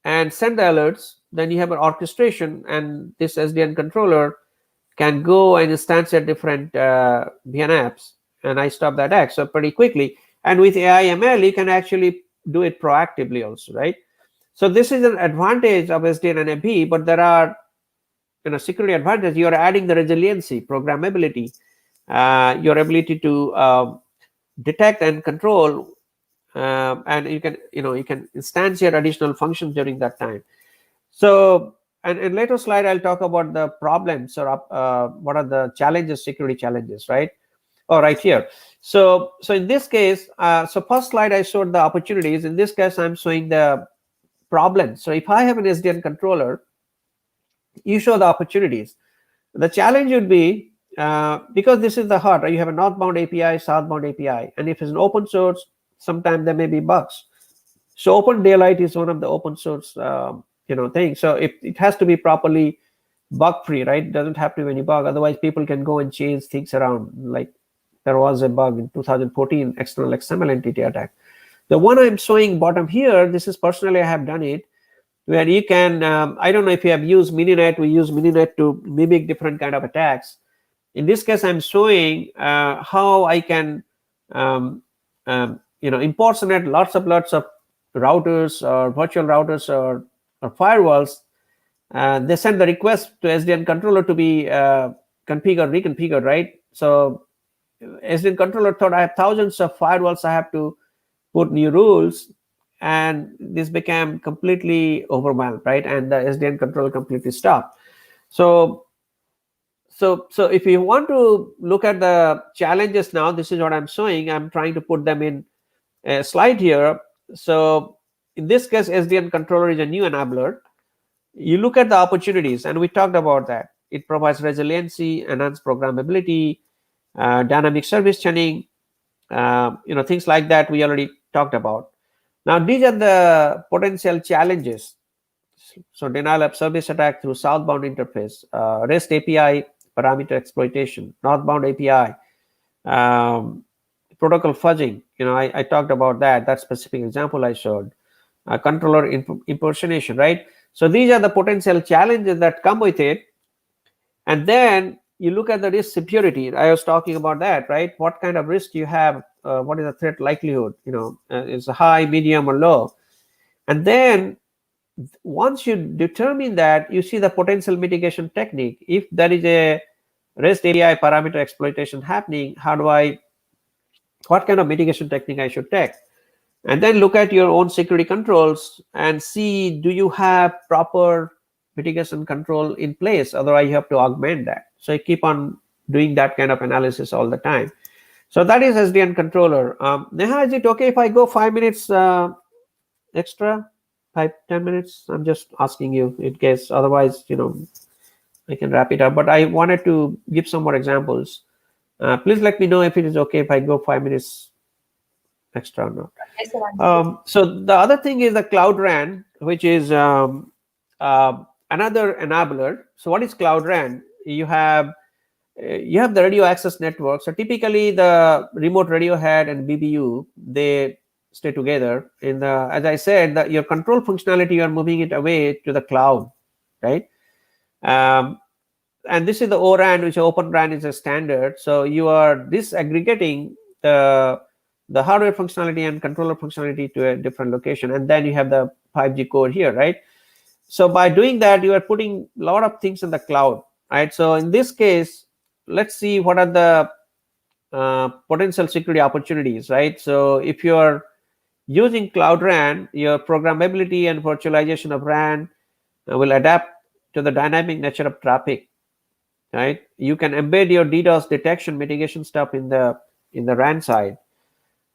and send the alerts. Then you have an orchestration, and this SDN controller can go and instantiate different VNApps, and I stop the attack so pretty quickly. And with AI ML, you can actually do it proactively also, right? So this is an advantage of SDNP, but there are security advantage. You are adding the resiliency, programmability, your ability to detect and control, and you can instantiate additional functions during that time. So, and in later slide, I'll talk about the problems or what are the challenges, security challenges, right? Oh, right here. So in this case, so first slide I showed the opportunities. In this case, I'm showing the problems. So if I have an SDN controller, you show the opportunities. The challenge would be, because this is the heart, right? You have a northbound API, southbound API, and if it's an open source, sometimes there may be bugs. So open daylight is one of the open source things. So it has to be properly bug free, right? It doesn't have to be any bug. Otherwise, people can go and change things around. Like there was a bug in 2014, external XML entity attack. The one I'm showing bottom here, this is personally I have done it, where you can, I don't know if you have used Mininet, we use Mininet to mimic different kind of attacks. In this case, I'm showing how I can, impersonate lots of routers or virtual routers or firewalls. They send the request to SDN controller to be reconfigured, right? So SDN controller thought I have thousands of firewalls, I have to put new rules, and this became completely overwhelmed, right? And the SDN controller completely stopped. So if you want to look at the challenges now, this is what I'm showing. I'm trying to put them in a slide here. So in this case, SDN controller is a new enabler. You look at the opportunities, and we talked about that. It provides resiliency, enhanced programmability, dynamic service chaining, things like that we already talked about. Now, these are the potential challenges. So denial of service attack through southbound interface, REST API parameter exploitation, northbound API, protocol fudging. I talked about that specific example I showed. Controller impersonation, right? So these are the potential challenges that come with it. And then you look at the risk security. I was talking about that, right? What kind of risk you have? What is the threat likelihood? Is high, medium, or low? And then once you determine that, you see the potential mitigation technique. If there is a REST API parameter exploitation happening, what kind of mitigation technique I should take? And then look at your own security controls and see, do you have proper mitigation control in place? Otherwise, you have to augment that. So I keep on doing that kind of analysis all the time. So that is SDN controller. Neha, is it okay if I go 5 minutes extra? 5-10 minutes? I'm just asking you in case, otherwise, I can wrap it up. But I wanted to give some more examples. Please let me know if it is okay if I go 5 minutes extra or not. Yes, sir. So the other thing is the CloudRAN, which is another enabler. So what is CloudRAN? You have the radio access network. So typically the remote radio head and BBU, they stay together. As I said, your control functionality, you are moving it away to the cloud, right? And this is the ORAN, which Open RAN is a standard. So you are disaggregating the hardware functionality and controller functionality to a different location, and then you have the 5G core here, right? So by doing that, you are putting a lot of things in the cloud, right? So in this case, let's see what are the potential security opportunities, right? So if you are using CloudRAN, your programmability and virtualization of RAN will adapt to the dynamic nature of traffic, right? You can embed your DDoS detection mitigation stuff in the RAN side.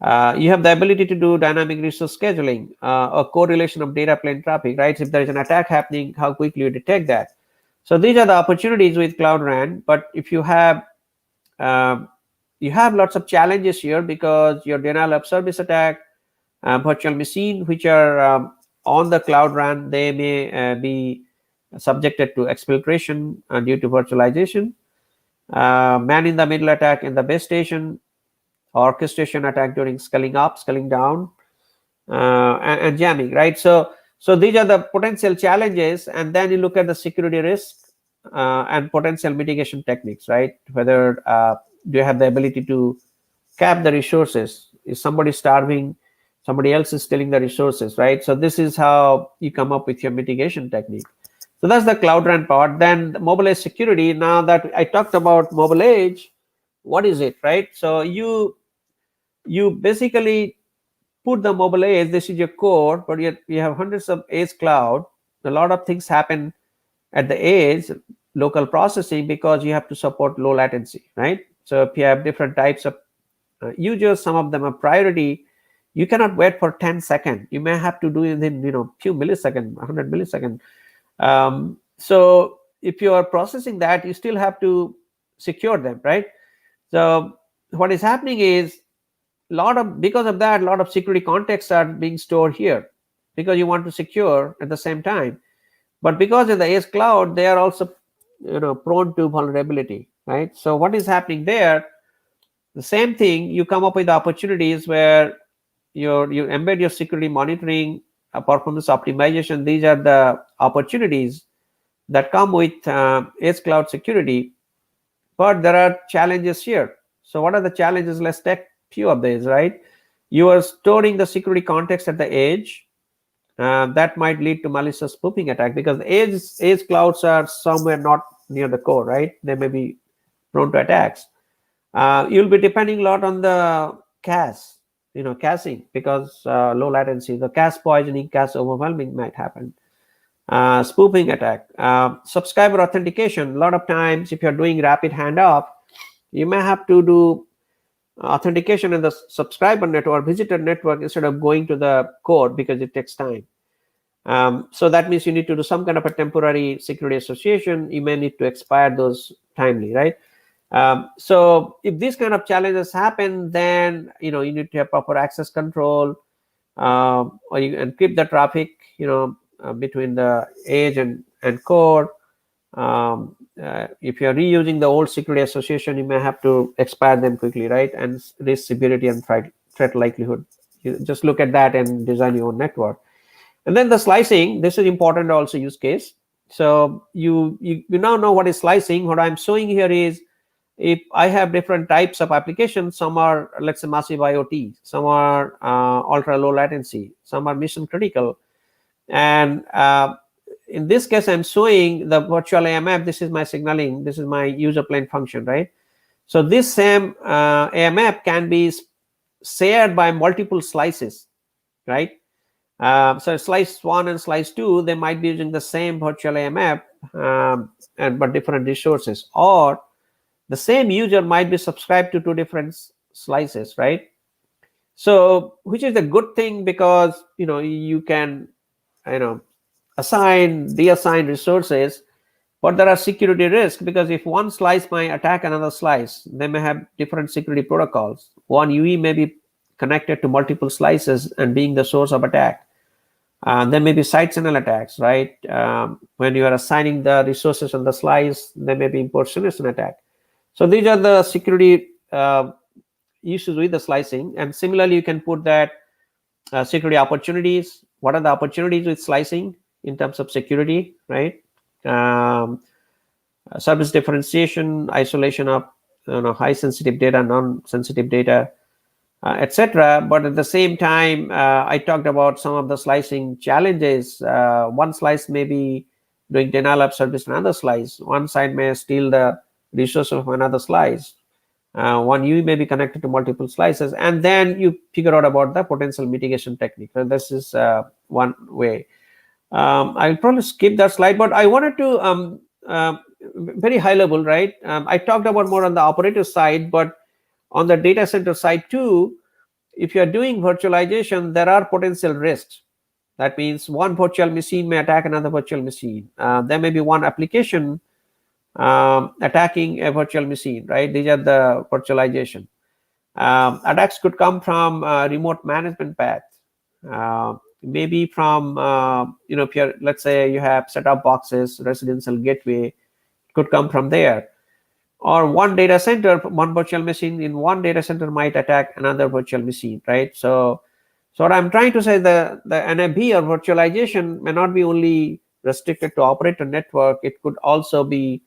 You have the ability to do dynamic resource scheduling, or correlation of data plane traffic, right? So if there is an attack happening, how quickly you detect that. So these are the opportunities with CloudRAN. But if you have lots of challenges here, because your denial of service attack, virtual machine which are on the CloudRAN, they may be subjected to exfiltration due to virtualization, man in the middle attack in the base station, orchestration attack during scaling up, scaling down, and jamming, right? So these are the potential challenges, and then you look at the security risk and potential mitigation techniques, right? Whether do you have the ability to cap the resources? Is somebody starving? Somebody else is stealing the resources, right? So this is how you come up with your mitigation technique. So that's the CloudRAN part. Then the mobile edge security. Now that I talked about mobile edge, what is it, right? So you basically put the mobile edge. This is your core, but you have hundreds of edge cloud. A lot of things happen at the edge, local processing, because you have to support low latency, right? So if you have different types of users, some of them are priority. You cannot wait for 10 seconds. You may have to do it in few milliseconds, 100 milliseconds. So if you are processing that, you still have to secure them, right? So what is happening is because of that, a lot of security contexts are being stored here, because you want to secure at the same time. But because in the edge cloud, they are also prone to vulnerability, right? So what is happening there? The same thing, you come up with opportunities where you embed your security monitoring, performance optimization. These are the opportunities that come with edge cloud security, but there are challenges here. So what are the challenges? Let's take few of these, right? You are storing the security context at the edge. That might lead to malicious spoofing attack, because edge clouds are somewhere not near the core, right? They may be prone to attacks. You'll be depending a lot on the cache, caching, because low latency, the cache poisoning, cache overwhelming might happen. Spoofing attack, subscriber authentication. A lot of times, if you're doing rapid handoff, you may have to do authentication in the subscriber network, visitor network, instead of going to the core, because it takes time. So that means you need to do some kind of a temporary security association. You may need to expire those timely, right? So if these kind of challenges happen, then you need to have proper access control, or you encrypt the traffic, between the edge and core. If you're reusing the old security association, you may have to expire them quickly, right? And risk severity and threat likelihood. You just look at that and design your own network. And then the slicing, this is important also use case. So you now know what is slicing. What I'm showing here is, if I have different types of applications, some are, let's say, massive IoT, some are ultra low latency, some are mission critical. And in this case, I'm showing the virtual AMF. This is my signaling. This is my user plane function, right? So this same AMF can be shared by multiple slices, right? So slice 1 and slice 2, they might be using the same virtual AMF, but different resources. Or the same user might be subscribed to 2 different slices, right? So which is a good thing, because you can deassign resources, but there are security risks, because if one slice might attack another slice, they may have different security protocols. One UE may be connected to multiple slices and being the source of attack. There may be side channel attacks, right? When you are assigning the resources on the slice, there may be impersonation attack. So these are the security issues with the slicing. And similarly, you can put that security opportunities. What are the opportunities with slicing in terms of security, right? Service differentiation, isolation of high sensitive data, non-sensitive data, etc. But at the same time, I talked about some of the slicing challenges. One slice may be doing denial of service on another slice. One side may steal the resources of another slice. One UE may be connected to multiple slices, and then you figure out about the potential mitigation technique. And this is one way. I'll probably skip that slide, but I wanted to very high level, right? I talked about more on the operator side, but on the data center side too, if you are doing virtualization, there are potential risks. That means one virtual machine may attack another virtual machine. There may be one application attacking a virtual machine, right? These are the virtualization. Attacks could come from remote management path, maybe from if you're, let's say you have set-top boxes, residential gateway, could come from there. Or one data center, one virtual machine in one data center might attack another virtual machine, right? So what I'm trying to say, the NFV or virtualization may not be only restricted to operator network, it could also be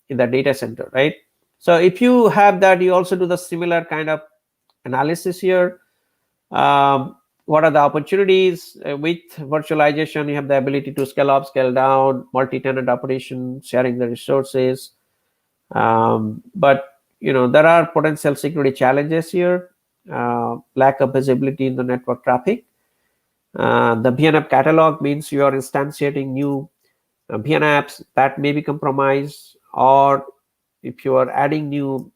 in the data center, right? So if you have that, you also do the similar kind of analysis here. What are the opportunities with virtualization? You have the ability to scale up, scale down, multi-tenant operation, sharing the resources. But there are potential security challenges here. Lack of visibility in the network traffic. The BNF catalog means you are instantiating new BNFs that may be compromised, or if you are adding new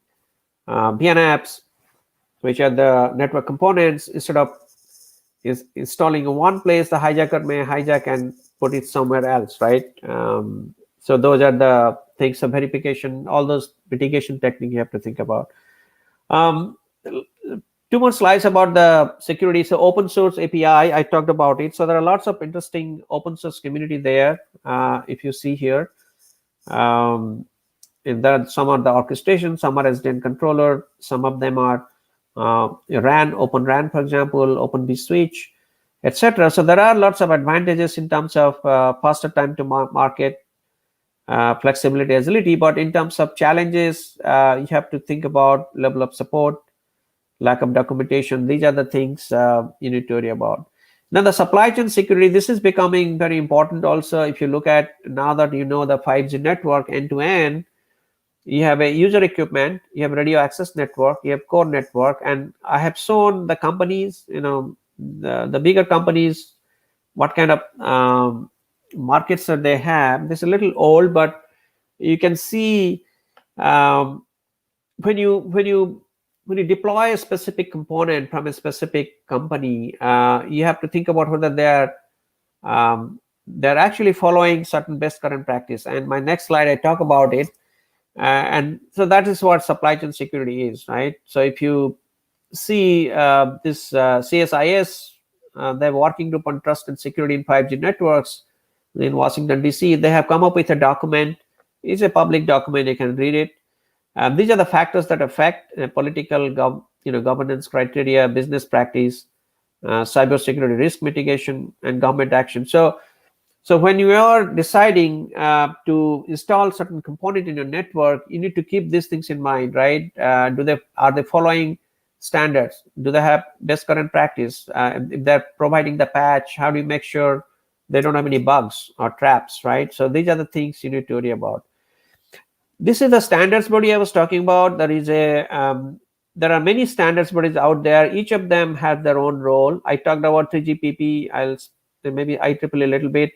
BNFs, which are the network components, instead of installing in one place, the hijacker may hijack and put it somewhere else, right? So those are the things of verification, all those mitigation technique you have to think about. 2 more slides about the security. So open source API, I talked about it. So there are lots of interesting open source community there. If you see here, in that some are the orchestration, some are SDN controller, some of them are RAN, Open RAN, for example, Open vSwitch, etc. So there are lots of advantages in terms of faster time to market, flexibility, agility. But in terms of challenges, you have to think about level of support, lack of documentation. These are the things you need to worry about. Now, the supply chain security, this is becoming very important also. If you look at now that you know the 5G network end to end, you have a user equipment, you have radio access network, you have core network, and I have shown the companies, the bigger companies, what kind of markets that they have. This is a little old, but you can see um, when you deploy a specific component from a specific company, you have to think about whether they're actually following certain best current practice. And my next slide, I talk about it. And so that is what supply chain security is, right? So if you see this CSIS, they're working group on trust and security in 5G networks in Washington, D.C. They have come up with a document. It's a public document. You can read it. These are the factors that affect political governance criteria, business practice, cybersecurity risk mitigation, and government action. So when you are deciding to install certain component in your network, you need to keep these things in mind, right? Are they following standards? Do they have best current practice? If they're providing the patch, how do you make sure they don't have any bugs or traps, right? So these are the things you need to worry about. This is the standards body I was talking about. There are many standards bodies out there. Each of them has their own role. I talked about 3GPP. I'll maybe IEEE a little bit.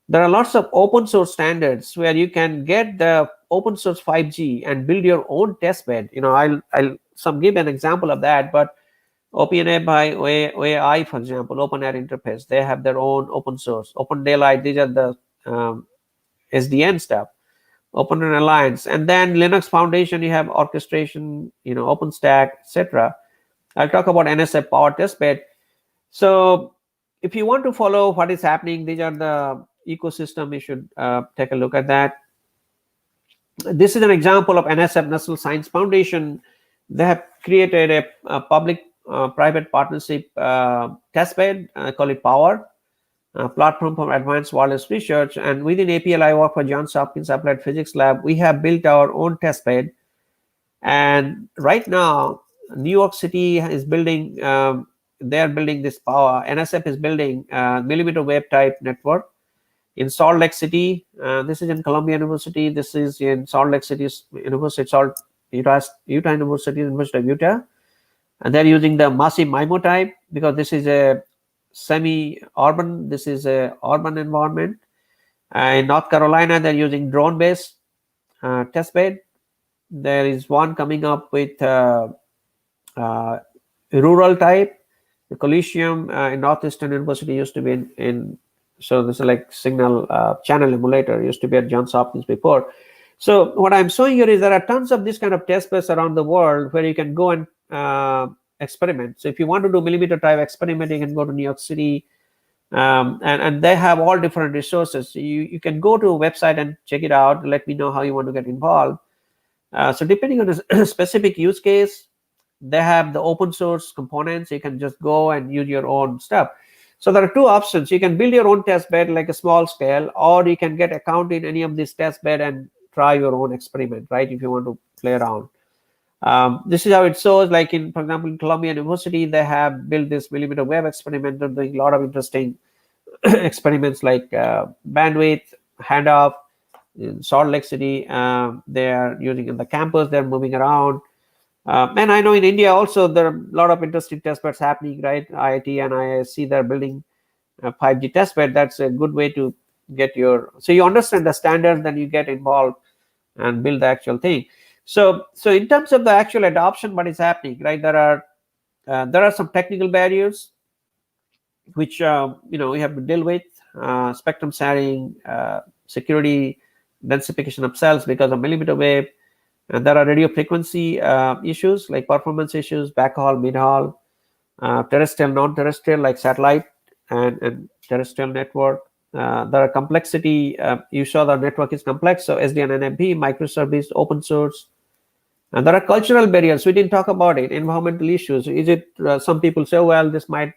There are lots of open source standards where you can get the open source 5G and build your own test bed. I'll give an example of that, but OpenAI by OAI, for example, Open Air Interface, they have their own open source. Open Daylight, these are the SDN stuff. Open RAN Alliance, and then Linux Foundation, you have orchestration, OpenStack, etc. I'll talk about NSF Power Testbed. So if you want to follow what is happening, these are the ecosystem. You should take a look at that. This is an example of NSF, National Science Foundation. They have created a public-private partnership testbed. I call it Power. Platform for advanced wireless research, and within APL I work for Johns Hopkins Applied Physics Lab. We have built our own test bed, and right now New York City is building. They are building this power. NSF is building millimeter wave type network in Salt Lake City. This is in Columbia University. This is in Salt Lake City University, Utah University of Utah, and they're using the massive MIMO type because this is a semi-urban. This is a urban environment. In North Carolina, they're using drone-based testbed. There is one coming up with rural type. The Coliseum in Northeastern University used to be in so this is like signal channel emulator, used to be at Johns Hopkins before. So what I'm showing here is there are tons of this kind of test beds around the world where you can go and experiment. So if you want to do millimeter type experiment, you can go to New York City, and they have all different resources. You can go to a website and check it out. Let me know how you want to get involved. So depending on the specific use case, they have the open source components. You can just go and use your own stuff. So there are two options. You can build your own test bed like a small scale, or you can get account in any of this test bed and try your own experiment, right? If you want to play around. This is how it shows, like for example, in Columbia University, they have built this millimeter wave experiment. They're doing a lot of interesting experiments like bandwidth, handoff. In Salt Lake City, they are using in the campus, they're moving around. And I know in India also, there are a lot of interesting test beds happening, right? IIT and IISc, they're building a 5G test bed. That's a good way to get so you understand the standards, then you get involved and build the actual thing. So in terms of the actual adoption, what is happening, right? There are some technical barriers which we have to deal with: spectrum sharing, security, densification of cells because of millimeter wave, and there are radio frequency issues like performance issues, backhaul, midhaul, terrestrial, non-terrestrial like satellite and terrestrial network. There are complexity. You saw the network is complex, so SDN, NMP, microservice, open source. And there are cultural barriers. We didn't talk about it. Environmental issues. Is it, some people say, well, this might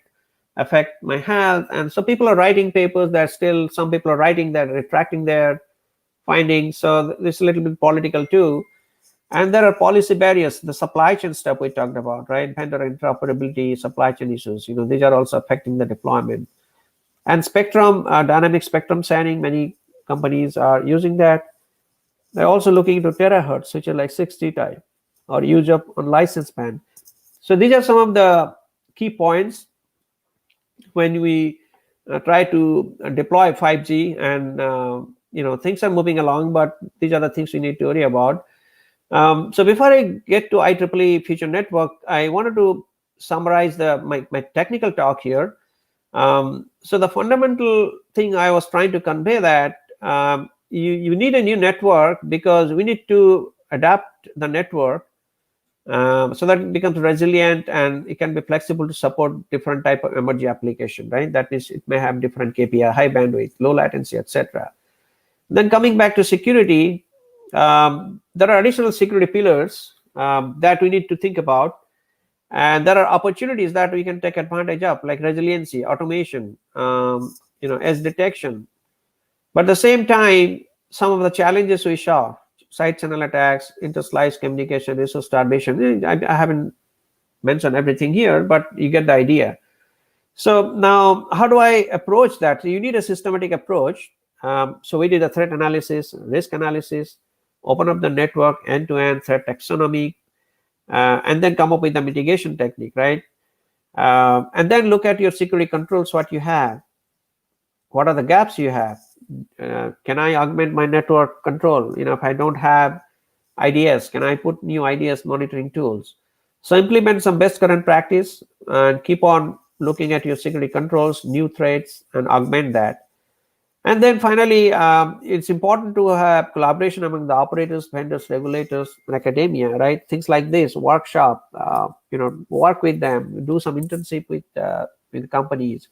affect my health. And so people are writing papers that still, some people are writing that, retracting their findings. So this is a little bit political too. And there are policy barriers, the supply chain stuff we talked about, right? Vendor interoperability, supply chain issues, these are also affecting the deployment. And spectrum, dynamic spectrum scanning, many companies are using that. They're also looking into terahertz, which are like 6G type, or use up on license band. So these are some of the key points when we try to deploy 5G, and things are moving along, but these are the things we need to worry about. So before I get to IEEE Future Network, I wanted to summarize my technical talk here. So the fundamental thing I was trying to convey that you need a new network because we need to adapt the network so that it becomes resilient and it can be flexible to support different type of emerging application, right? That means it may have different KPI, high bandwidth, low latency, etc. Then coming back to security, there are additional security pillars that we need to think about. And there are opportunities that we can take advantage of, like resiliency, automation, edge detection. But at the same time, some of the challenges we saw, side channel attacks, inter-slice communication, resource starvation. I haven't mentioned everything here, but you get the idea. So now, how do I approach that? You need a systematic approach. So we did a threat analysis, risk analysis, open up the network, end-to-end threat taxonomy, and then come up with the mitigation technique, right? And then look at your security controls, what you have. What are the gaps you have? Can I augment my network control? If I don't have IDS, can I put new IDS monitoring tools? So implement some best current practice and keep on looking at your security controls, new threats, and augment that. And then finally, it's important to have collaboration among the operators, vendors, regulators, and academia, right? Things like this, workshop, work with them, do some internship with companies.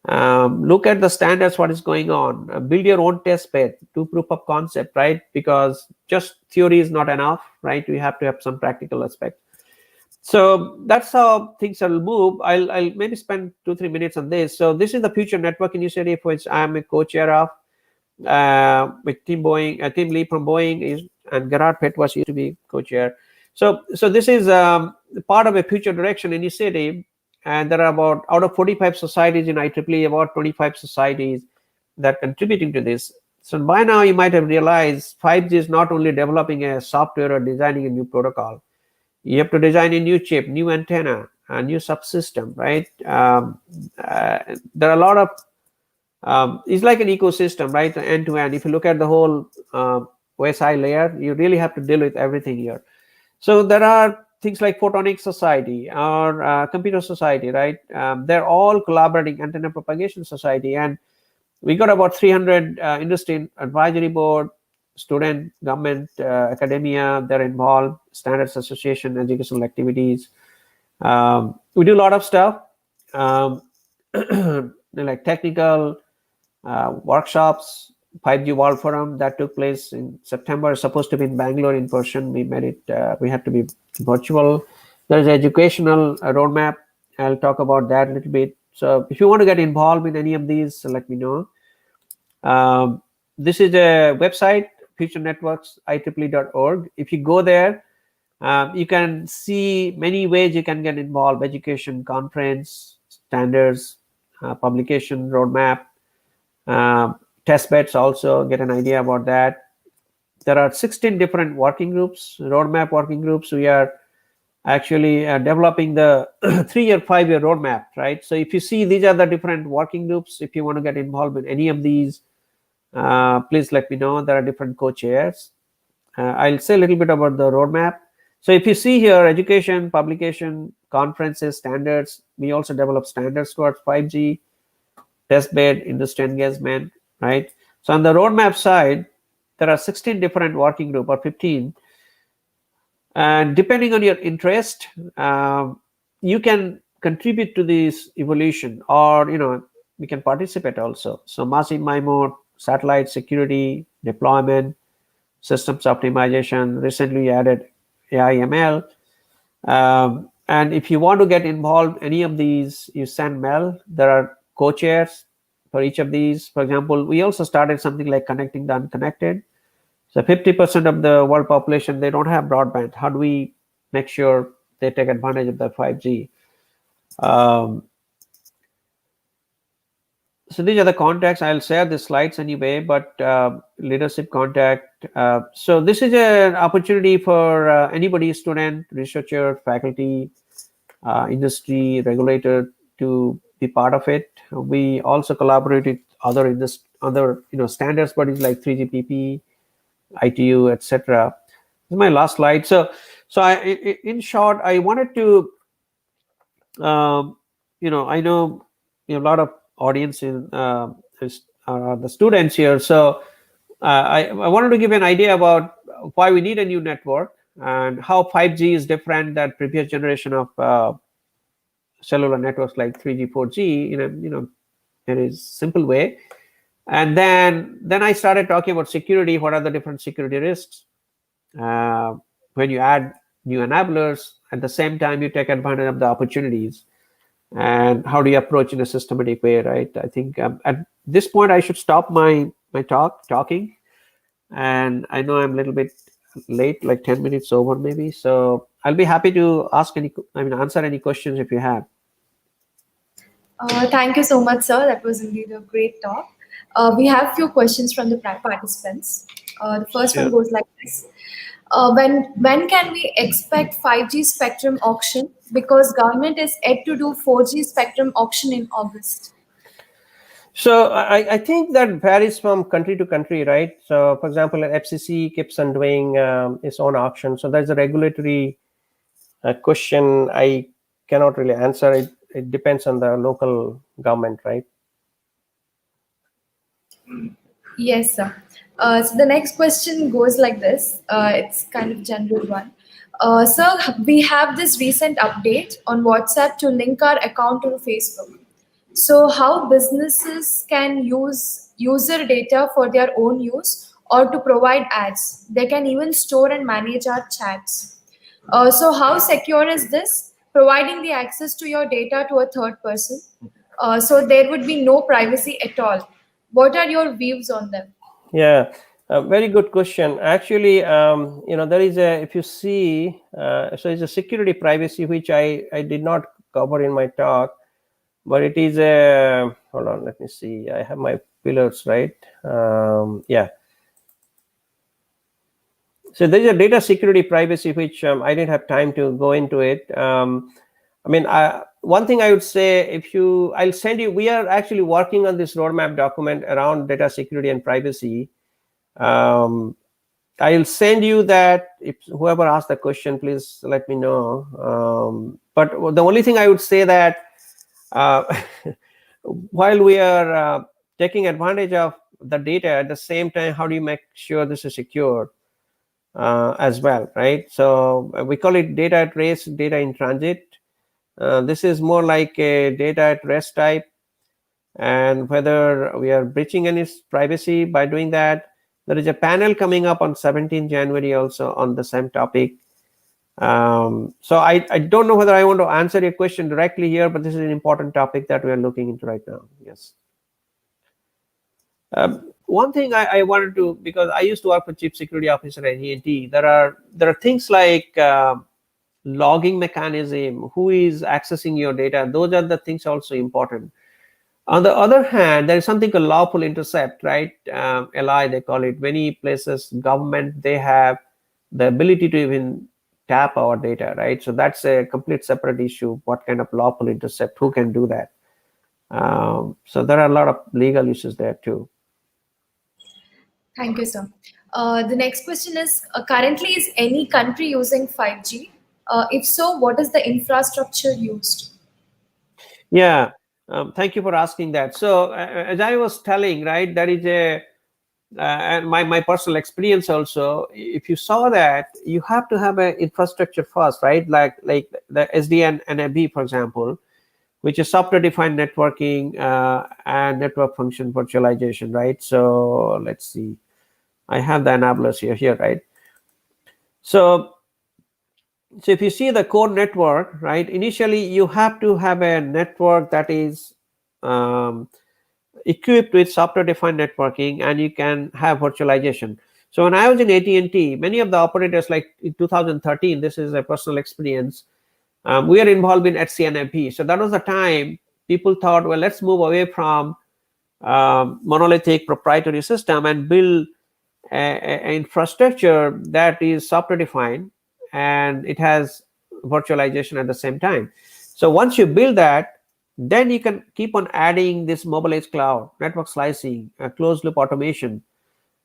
Look at the standards, what is going on, build your own test bed, do proof of concept, right? Because just theory is not enough, right? We have to have some practical aspect. So that's how things will move. I'll maybe spend 2-3 minutes on this. So this is the Future Network Initiative, which I'm a co-chair of with Tim Lee from Boeing and Gerhard Petwas used to be co-chair. So this is part of a Future Direction Initiative. And there are about, out of 45 societies in IEEE, about 25 societies that are contributing to this. So by now you might have realized 5G is not only developing a software or designing a new protocol. You have to design a new chip, new antenna, a new subsystem, right? There are a lot of, it's like an ecosystem, right? End to end. If you look at the whole OSI layer, you really have to deal with everything here. So there are things like Photonics Society or Computer Society, right? They're all collaborating, Antenna Propagation Society. And we got about 300 industry advisory board, student, government, academia, they're involved, standards association, educational activities. We do a lot of stuff, like technical workshops, 5G World Forum that took place in September, supposed to be in Bangalore in person. We made it, we had to be virtual. There's an educational roadmap. I'll talk about that a little bit. So if you want to get involved in any of these, let me know. This is a website, Future Networks, IEEE.org. If you go there, you can see many ways you can get involved: education, conference, standards, publication, roadmap, test beds also, get an idea about that. There are 16 different working groups, roadmap working groups. We are actually developing the 3-year, 5-year roadmap, right? So if you see, these are the different working groups. If you want to get involved in any of these, please let me know. There are different co-chairs. I'll say a little bit about the roadmap. So if you see here, education, publication, conferences, standards, we also develop standards towards 5G, test bed, industry engagement, right? So on the roadmap side, there are 16 different working group or 15. And depending on your interest, you can contribute to this evolution, or we can participate also. So massive MIMO, satellite security, deployment, systems optimization. Recently added AI, ML. And if you want to get involved any of these, you send mail. There are co-chairs for each of these. For example, we also started something like connecting the unconnected. So 50% of the world population, they don't have broadband. How do we make sure they take advantage of the 5G? So these are the contacts. I'll share the slides anyway, but leadership contact. So this is an opportunity for anybody, student, researcher, faculty, industry, regulator, to be part of it. We also collaborate with other standards bodies like 3GPP, ITU, etc. This is my last slide. So in short, I wanted to, I know we have a lot of audience in the students here. So I wanted to give an idea about why we need a new network and how 5G is different than previous generation of cellular networks like 3G, 4G in a very simple way. And then I started talking about security. What are the different security risks? When you add new enablers, at the same time you take advantage of the opportunities. And how do you approach in a systematic way, right? I think at this point I should stop my talking. And I know I'm a little bit late, like 10 minutes over maybe. So I'll be happy to answer any questions if you have. Thank you so much, sir. That was indeed a great talk. We have few questions from the participants. The first Sure. one goes like this. When can we expect 5G spectrum auction? Because government is yet to do 4G spectrum auction in August. So I think that varies from country to country, right? So for example, FCC keeps on doing its own auction. So there's a regulatory question I cannot really answer. It depends on the local government, right? Yes, sir. So the next question goes like this. It's kind of general one. Sir, we have this recent update on WhatsApp to link our account to Facebook. So how businesses can use user data for their own use or to provide ads? They can even store and manage our chats. So how secure is this? Providing the access to your data to a third person. So there would be no privacy at all. What are your views on them? Yeah, very good question. Actually, there is if you see, so it's a security privacy, which I did not cover in my talk, but it is a, hold on, let me see. I have my pillars, right? Yeah. So there is a data security privacy, which I didn't have time to go into it. One thing I would say, I'll send you, we are actually working on this roadmap document around data security and privacy. I'll send you that. If whoever asked the question, please let me know. But the only thing I would say that while we are taking advantage of the data, at the same time, how do you make sure this is secure as well, right? So we call it data at rest, data in transit. This is more like a data at rest type, and whether we are breaching any privacy by doing that. There is a panel coming up on 17 January also on the same topic. So I don't know whether I want to answer your question directly here, but this is an important topic that we are looking into right now. Yes. One thing I wanted to, because I used to work with Chief Security Officer at ENT, there are things like logging mechanism, who is accessing your data. Those are the things also important. On the other hand, there is something called lawful intercept, right? LI, they call it. Many places, government, they have the ability to even tap our data, right? So that's a complete separate issue. What kind of lawful intercept? Who can do that? So there are a lot of legal issues there too. Thank you, sir. The next question is, currently is any country using 5G? If so, what is the infrastructure used? Yeah, thank you for asking that. So as I was telling, right, there is a, and my personal experience also, if you saw that, you have to have an infrastructure first, right? Like the SDNP, for example, which is software-defined networking and network function virtualization, right? So let's see. I have the enablers here, right? So So if you see the core network, right, initially you have to have a network that is equipped with software-defined networking, and you can have virtualization. So when I was in AT&T, many of the operators, like in 2013, this is a personal experience, we are involved in SDNP. So that was the time people thought, well, let's move away from monolithic proprietary system and build an infrastructure that is software defined and it has virtualization at the same time. So once you build that, then you can keep on adding this mobile edge cloud, network slicing, closed loop automation.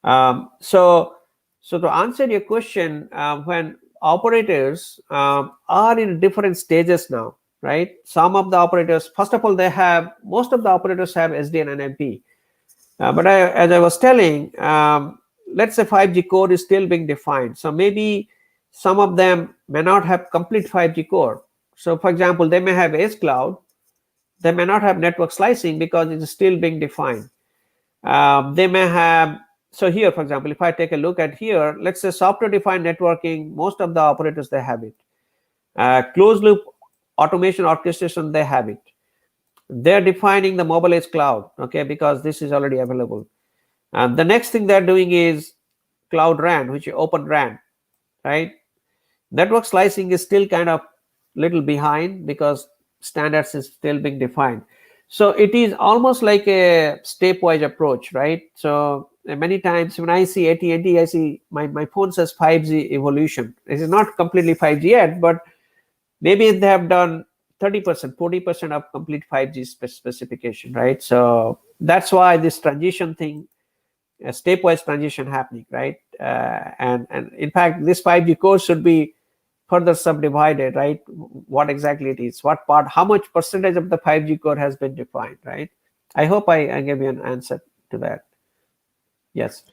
So to answer your question, when operators are in different stages now, right? Some of the operators, first of all, most of the operators have SDN and NP. But as I was telling, let's say 5G core is still being defined. So maybe some of them may not have complete 5G core. So for example, they may have edge cloud. They may not have network slicing because it is still being defined. They may have, so here, for example, if I take a look at here, let's say software defined networking, most of the operators, they have it. Closed loop automation orchestration, they have it. They're defining the mobile edge cloud, okay, because this is already available. And the next thing they're doing is CloudRAN, which is Open RAN, right? Network slicing is still kind of little behind because standards is still being defined. So it is almost like a stepwise approach, right? So many times when I see AT&T, I see my phone says 5G evolution. It is not completely 5G yet, but maybe they have done 30%, 40% of complete 5G specification, right? So that's why this transition thing, a stepwise transition happening, right? And in fact, this 5G course should be further subdivided, right? What exactly it is, what part, how much percentage of the 5G core has been defined, right? I hope I gave you an answer to that. Yes.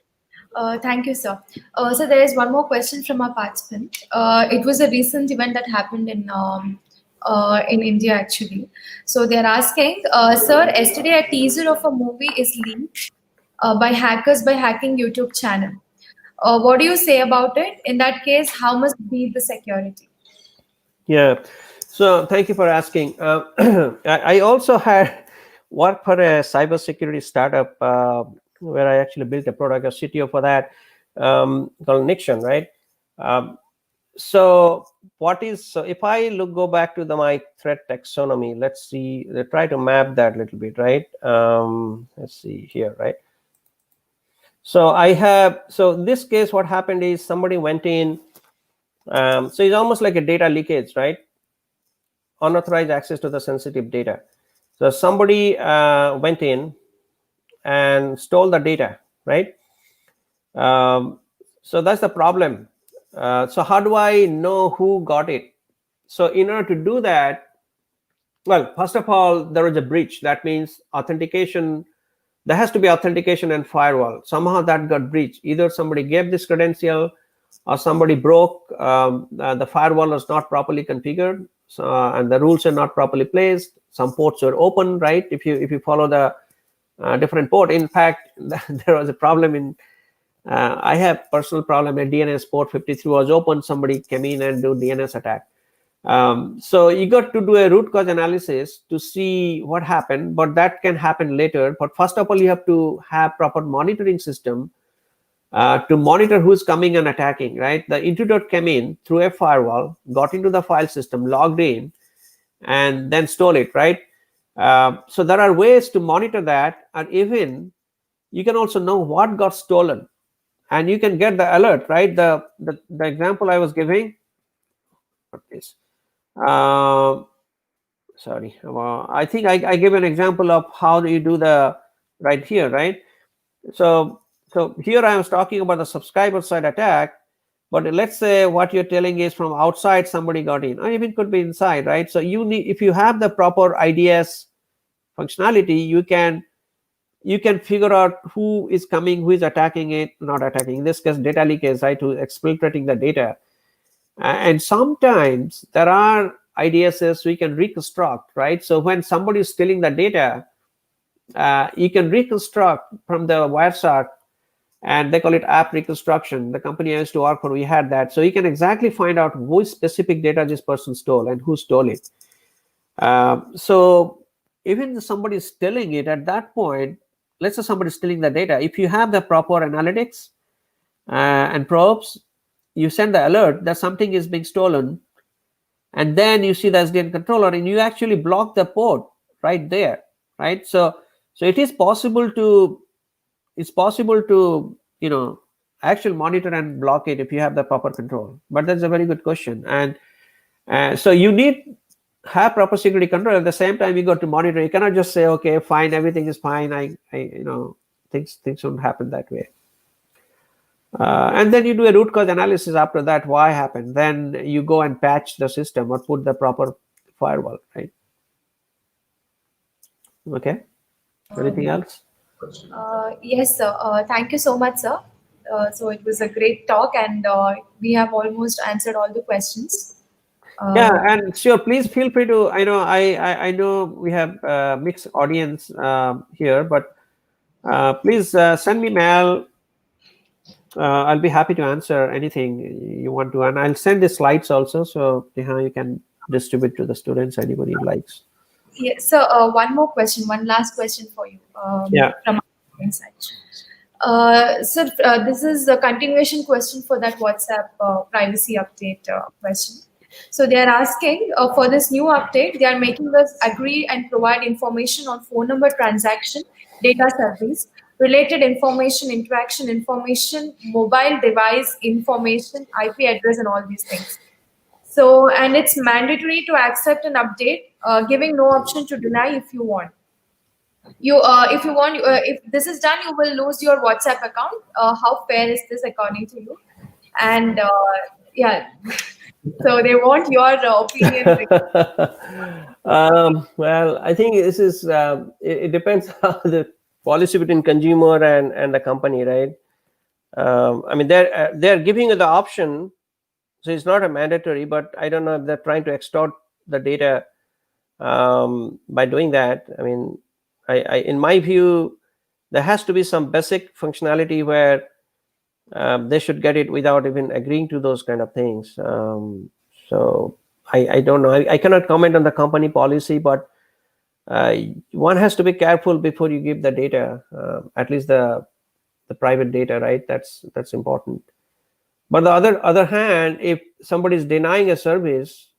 Thank you, sir. So there is one more question from our participant. It was a recent event that happened in India, actually. So they're asking, sir, yesterday a teaser of a movie is leaked by hackers by hacking YouTube channel. What do you say about it? In that case, how must be the security? Yeah. So thank you for asking. I also had worked for a cybersecurity startup where I actually built a product, a CTO for that, called Nixon, right? So if I go back to my threat taxonomy, let's see, try to map that a little bit, right? Let's see here, right? So in this case, what happened is somebody went in. So it's almost like a data leakage, right? Unauthorized access to the sensitive data. So somebody went in and stole the data, right? So that's the problem. So how do I know who got it? So in order to do that, well, first of all, there is a breach. That means authentication. There has to be authentication and firewall. Somehow that got breached. Either somebody gave this credential or somebody broke, the firewall was not properly configured, and the rules are not properly placed. Some ports are open, right? If you follow the different port. In fact, there was a problem in, I have personal problem in DNS port 53 was open. Somebody came in and do DNS attack. So you got to do a root cause analysis to see what happened, but that can happen later. But first of all, you have to have proper monitoring system to monitor who's coming and attacking, right? The intruder came in through a firewall, got into the file system, logged in, and then stole it, right? So there are ways to monitor that, and even you can also know what got stolen, and you can get the alert, right? The example I was giving, this. Sorry, I think I gave an example of how do you do the right here, right? So here I was talking about the subscriber side attack, but let's say what you're telling is from outside somebody got in, or even could be inside, right? So you need, if you have the proper IDS functionality, you can figure out who is coming, who is attacking it, not attacking. In this case, data leakage, right, to exfiltrating the data. And sometimes there are IDSs we can reconstruct, right? So when somebody is stealing the data, you can reconstruct from the Wireshark and they call it app reconstruction. The company I used to work for, we had that. So you can exactly find out which specific data this person stole and who stole it. So even somebody is stealing it at that point, let's say somebody is stealing the data. If you have the proper analytics and probes, you send the alert that something is being stolen, and then you see the SDN controller and you actually block the port right there, right? So it is possible to, actually monitor and block it if you have the proper control. But that's a very good question. And so you need have proper security control. At the same time, you got to monitor. You cannot just say, okay, fine, everything is fine. Things don't happen that way. And then you do a root cause analysis after that, why happened. Then you go and patch the system or put the proper firewall, right? Okay. Anything else? Yes, sir. Thank you so much, sir. So it was a great talk, and we have almost answered all the questions. Yeah, and sure, please feel free to. I know we have mixed audience here, but please send me mail. I'll be happy to answer anything you want to, and I'll send the slides also, so you can distribute to the students, anybody likes. Yes, so one more question, one last question for you. Yeah. From our side. So this is a continuation question for that WhatsApp privacy update question. So they are asking for this new update, they are making us agree and provide information on phone number transaction, data service, related information, interaction information, mobile device information, IP address, and all these things. So, and it's mandatory to accept an update, giving no option to deny if you want. If this is done, you will lose your WhatsApp account. How fair is this according to you? And yeah, so they want your opinion. Well, I think this is it depends how the policy between consumer and the company, right? I mean, they're giving you the option, so it's not a mandatory. But I don't know if they're trying to extort the data by doing that. I mean, in my view, there has to be some basic functionality where they should get it without even agreeing to those kind of things. So I don't know. I cannot comment on the company policy, but one has to be careful before you give the data, at least the private data, right? That's important. But the other hand, if somebody is denying a service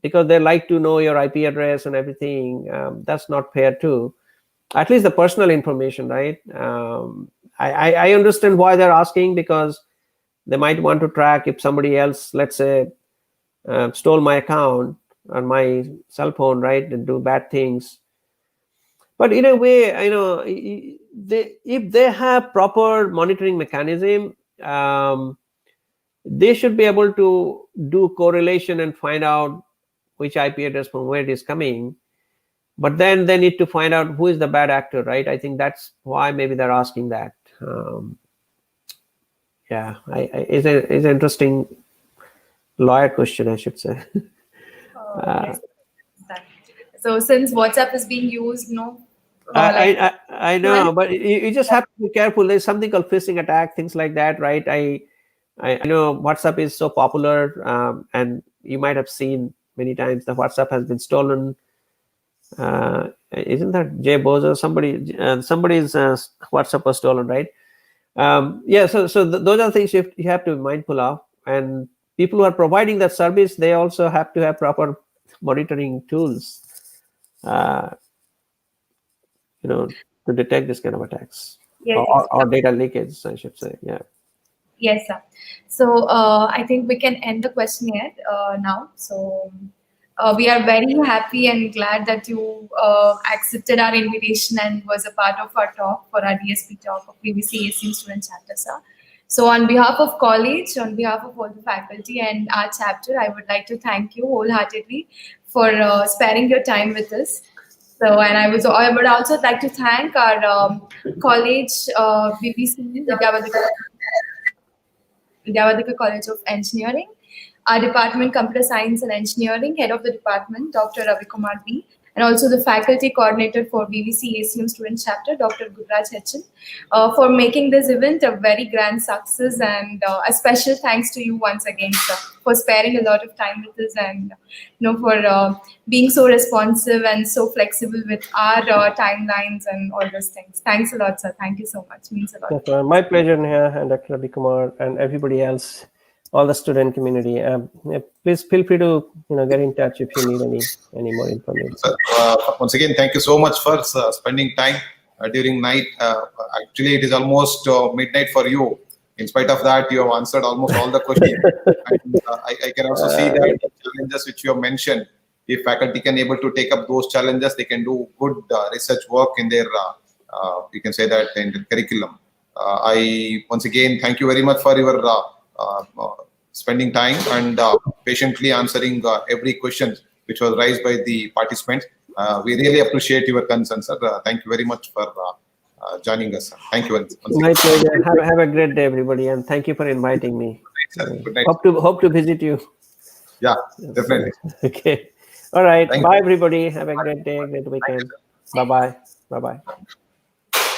because they like to know your IP address and everything, that's not fair too. At least the personal information, right? I understand why they're asking, because they might want to track if somebody else, let's say, stole my account on my cell phone, right, and do bad things. But in a way, if they have proper monitoring mechanism, they should be able to do correlation and find out which IP address from where it is coming. But then they need to find out who is the bad actor, right? I think that's why maybe they're asking that. Yeah, it's an interesting lawyer question, I should say. Yes. So since WhatsApp is being used, I know, but you just have to be careful. There's something called phishing attack, things like that, right? I know WhatsApp is so popular, and you might have seen many times the WhatsApp has been stolen. Isn't that Jay Bozo? Somebody's WhatsApp was stolen, right? Yeah. So those are things you have to be mindful of, and people who are providing that service, they also have to have proper monitoring tools, to detect this kind of attacks. Yes, or data leakage, I should say. Yeah. Yes, sir. So I think we can end the questionnaire now. So we are very happy and glad that you accepted our invitation and was a part of our talk for our DSP talk of VVCE ACM Student Chapter, sir. So on behalf of college, on behalf of all the faculty and our chapter, I would like to thank you wholeheartedly for sparing your time with us. So, and I would also like to thank our college, VVCE, Vidyavardhaka College of Engineering, our department, Computer Science and Engineering, head of the department, Dr. Ravi Kumar B, and also the faculty coordinator for VVCE ACM Student Chapter, Dr. Gudraj Hechin, for making this event a very grand success. And a special thanks to you once again, sir, for sparing a lot of time with us, and for being so responsive and so flexible with our timelines and all those things. Thanks a lot, sir. Thank you so much. Means a lot. Yes, my pleasure, Neha and Dr. Ravi Kumar and everybody else, all the student community. Yeah, please feel free to get in touch if you need any more information. Once again, thank you so much for spending time during night. Actually, it is almost midnight for you. In spite of that, you have answered almost all the questions. And, I can also see that the challenges which you have mentioned, if faculty can able to take up those challenges, they can do good research work in their, you can say that, in the curriculum. I once again thank you very much for your spending time and patiently answering every question which was raised by the participants. We really appreciate your concern, sir. Thank you very much for joining us, sir. Thank you once again. My pleasure. Have a great day, everybody, and thank you for inviting me. Good night, sir. Good night. Hope to visit you. Yeah, definitely. Okay. All right. Thank Bye, you. everybody. Have a great day, great weekend. Bye-bye. Bye-bye.